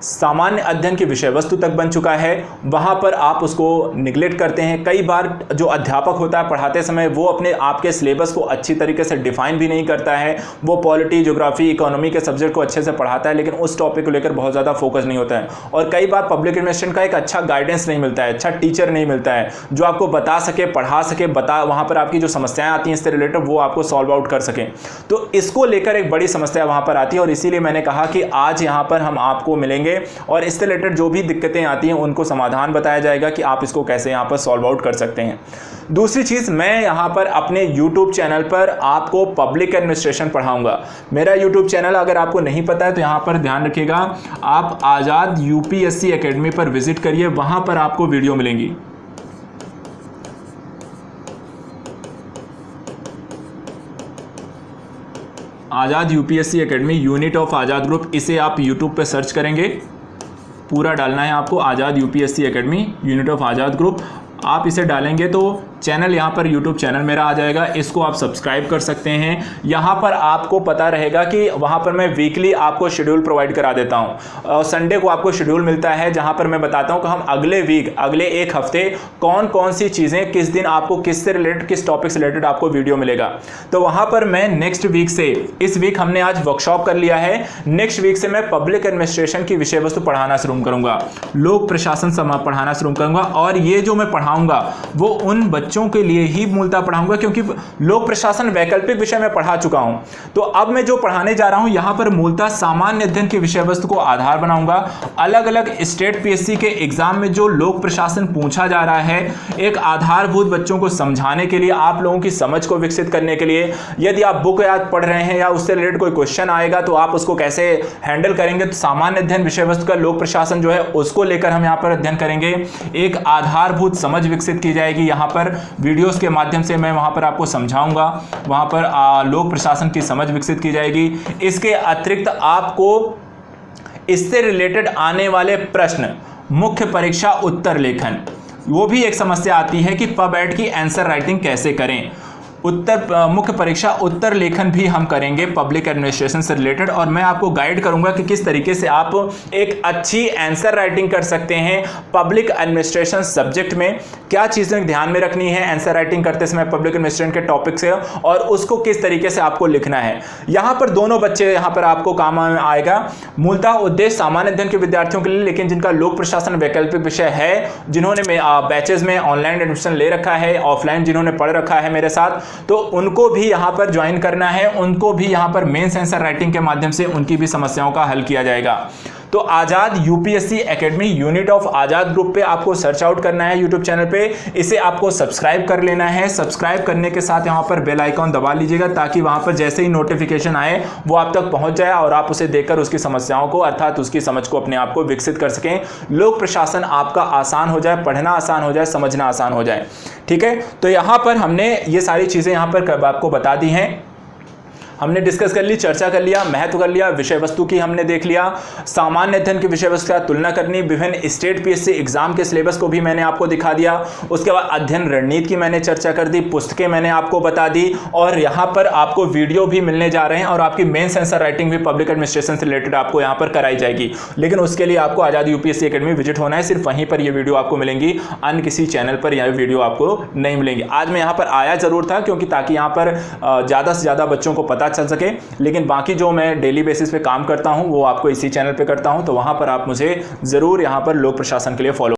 सामान्य अध्ययन की विषय वस्तु तक बन चुका है, वहाँ पर आप उसको निगलेक्ट करते हैं। कई बार जो अध्यापक होता है पढ़ाते समय वो अपने आपके सिलेबस को अच्छी तरीके से डिफाइन भी नहीं करता है, वो पॉलिटी, ज्योग्राफी, इकोनॉमी के सब्जेक्ट को अच्छे से पढ़ाता है लेकिन उस टॉपिक को लेकर बहुत ज़्यादा फोकस नहीं होता है। और कई बार पब्लिक एडमिनिस्ट्रेशन का एक अच्छा गाइडेंस नहीं मिलता है, अच्छा टीचर नहीं मिलता है जो आपको बता सके, पढ़ा सके, वहाँ पर आपकी जो समस्याएं आती हैं इससे रिलेटेड वो आपको सॉल्व आउट कर सकें। तो इसको लेकर एक बड़ी समस्या वहाँ पर आती है और इसीलिए मैंने कहा कि आज यहाँ पर हम आपको मिलेंगे और इससे रिलेटेड जो भी दिक्कतें आती हैं उनको समाधान बताया जाएगा कि आप इसको कैसे यहाँ पर सॉल्व आउट कर सकते हैं। दूसरी चीज़, मैं यहाँ पर अपने YouTube चैनल पर आपको पब्लिक एडमिनिस्ट्रेशन पढ़ाऊँगा। मेरा YouTube चैनल अगर आपको नहीं पता है तो यहाँ पर ध्यान रखिएगा, आप आज़ाद UPSC एकेडमी पर विजिट करिए, वहाँ पर आपको वीडियो मिलेंगी। आज़ाद UPSC academy, unit of Azad group, इसे आप YouTube पे सर्च करेंगे, पूरा डालना है आपको, आज़ाद UPSC academy, unit of Azad group. आप इसे डालेंगे तो चैनल यहाँ पर YouTube चैनल मेरा आ जाएगा, इसको आप सब्सक्राइब कर सकते हैं। यहाँ पर आपको पता रहेगा कि वहाँ पर मैं वीकली आपको शेड्यूल प्रोवाइड करा देता हूँ और संडे को आपको शेड्यूल मिलता है जहाँ पर मैं बताता हूँ कि हम अगले वीक, अगले एक हफ्ते कौन कौन सी चीज़ें किस दिन आपको किससे रिलेटेड, किस टॉपिक से रिलेटेड आपको वीडियो मिलेगा। तो वहाँ पर मैं नेक्स्ट वीक से, इस वीक हमने आज वर्कशॉप कर लिया है, नेक्स्ट वीक से मैं पब्लिक एडमिनिस्ट्रेशन की विषय वस्तु पढ़ाना शुरू करूँगा, लोक प्रशासन पढ़ाना शुरू करूँगा। और ये जो मैं पढ़ाऊँगा वो उन बच्चों बच्चों के लिए ही मूलतः पढ़ाऊंगा, क्योंकि लोक प्रशासन वैकल्पिक विषय में पढ़ा चुका हूं। तो अब मैं जो पढ़ाने जा रहा हूं यहां पर मूलतः सामान्य अध्ययन की विषय वस्तु को आधार बनाऊंगा। अलग अलग स्टेट पीएससी के एग्जाम में जो लोक प्रशासन पूछा जा रहा है, एक आधारभूत बच्चों को समझाने के लिए, आप लोगों की समझ को विकसित करने के लिए, यदि आप बुक याद पढ़ रहे हैं या उससे रिलेटेड कोई क्वेश्चन आएगा तो आप उसको कैसे हैंडल करेंगे, तो सामान्य अध्ययन विषय वस्तु का लोक प्रशासन जो है उसको लेकर हम यहां पर अध्ययन करेंगे। एक आधारभूत समझ विकसित की जाएगी। यहां पर वीडियोस के माध्यम से मैं वहां पर आपको समझाऊंगा, वहां पर लोक प्रशासन की समझ विकसित की जाएगी। इसके अतिरिक्त आपको इससे रिलेटेड आने वाले प्रश्न, मुख्य परीक्षा उत्तर लेखन, वो भी एक समस्या आती है कि पबएड की आंसर राइटिंग कैसे करें। मुख्य परीक्षा उत्तर लेखन भी हम करेंगे पब्लिक एडमिनिस्ट्रेशन से रिलेटेड, और मैं आपको गाइड करूंगा कि किस तरीके से आप एक अच्छी आंसर राइटिंग कर सकते हैं पब्लिक एडमिनिस्ट्रेशन सब्जेक्ट में। क्या चीज़ें ध्यान में रखनी है आंसर राइटिंग करते समय पब्लिक एडमिनिस्ट्रेशन के टॉपिक से, और उसको किस तरीके से आपको लिखना है। यहाँ पर दोनों बच्चे यहाँ पर आपको काम आएगा। मूलतः उद्देश्य सामान्य अध्ययन के विद्यार्थियों के लिए, लेकिन जिनका लोक प्रशासन वैकल्पिक विषय है, जिन्होंने बैचेज में ऑनलाइन एडमिशन ले रखा है, ऑफलाइन जिन्होंने पढ़ रखा है मेरे साथ, तो उनको भी यहां पर ज्वाइन करना है। उनको भी यहां पर मेंस आंसर राइटिंग के माध्यम से उनकी भी समस्याओं का हल किया जाएगा। तो Azad UPSC academy unit of Azad group पे आपको सर्च आउट करना है यूट्यूब चैनल पे। इसे आपको सब्सक्राइब कर लेना है। सब्सक्राइब करने के साथ यहां पर बेल आइकॉन दबा लीजिएगा, ताकि वहां पर जैसे ही नोटिफिकेशन आए वो आप तक पहुंच जाए और आप उसे देखकर उसकी समस्याओं को, अर्थात उसकी समझ को अपने आप को विकसित कर सकें। लोक प्रशासन आपका आसान हो जाए, पढ़ना आसान हो जाए, समझना आसान हो जाए। ठीक है, तो यहां पर हमने ये सारी चीजें यहां पर आपको बता दी हैं। हमने डिस्कस कर ली, चर्चा कर लिया, महत्व कर लिया, विषय वस्तु की हमने देख लिया, सामान्य अध्ययन की विषय वस्तु का तुलना करनी, विभिन्न स्टेट पीएससी एग्जाम के सिलेबस को भी मैंने आपको दिखा दिया। उसके बाद अध्ययन रणनीति की मैंने चर्चा कर दी, पुस्तकें मैंने आपको बता दी, और यहाँ पर आपको वीडियो भी मिलने जा रहे हैं, और आपकी मेंस आंसर राइटिंग भी पब्लिक एडमिनिस्ट्रेशन से रिलेटेड आपको यहाँ पर कराई जाएगी। लेकिन उसके लिए आपको आजाद यूपीएससी एकेडमी विजिट होना है, सिर्फ वहीं पर ये वीडियो आपको मिलेंगी, अन्य किसी चैनल पर यह वीडियो आपको नहीं मिलेंगी। आज मैं यहाँ पर आया जरूर था, क्योंकि ताकि यहाँ पर ज़्यादा से ज़्यादा बच्चों को पता चल सके, लेकिन बाकी जो मैं डेली बेसिस पे काम करता हूं वो आपको इसी चैनल पे करता हूं, तो वहां पर आप मुझे जरूर यहां पर लोक प्रशासन के लिए फॉलो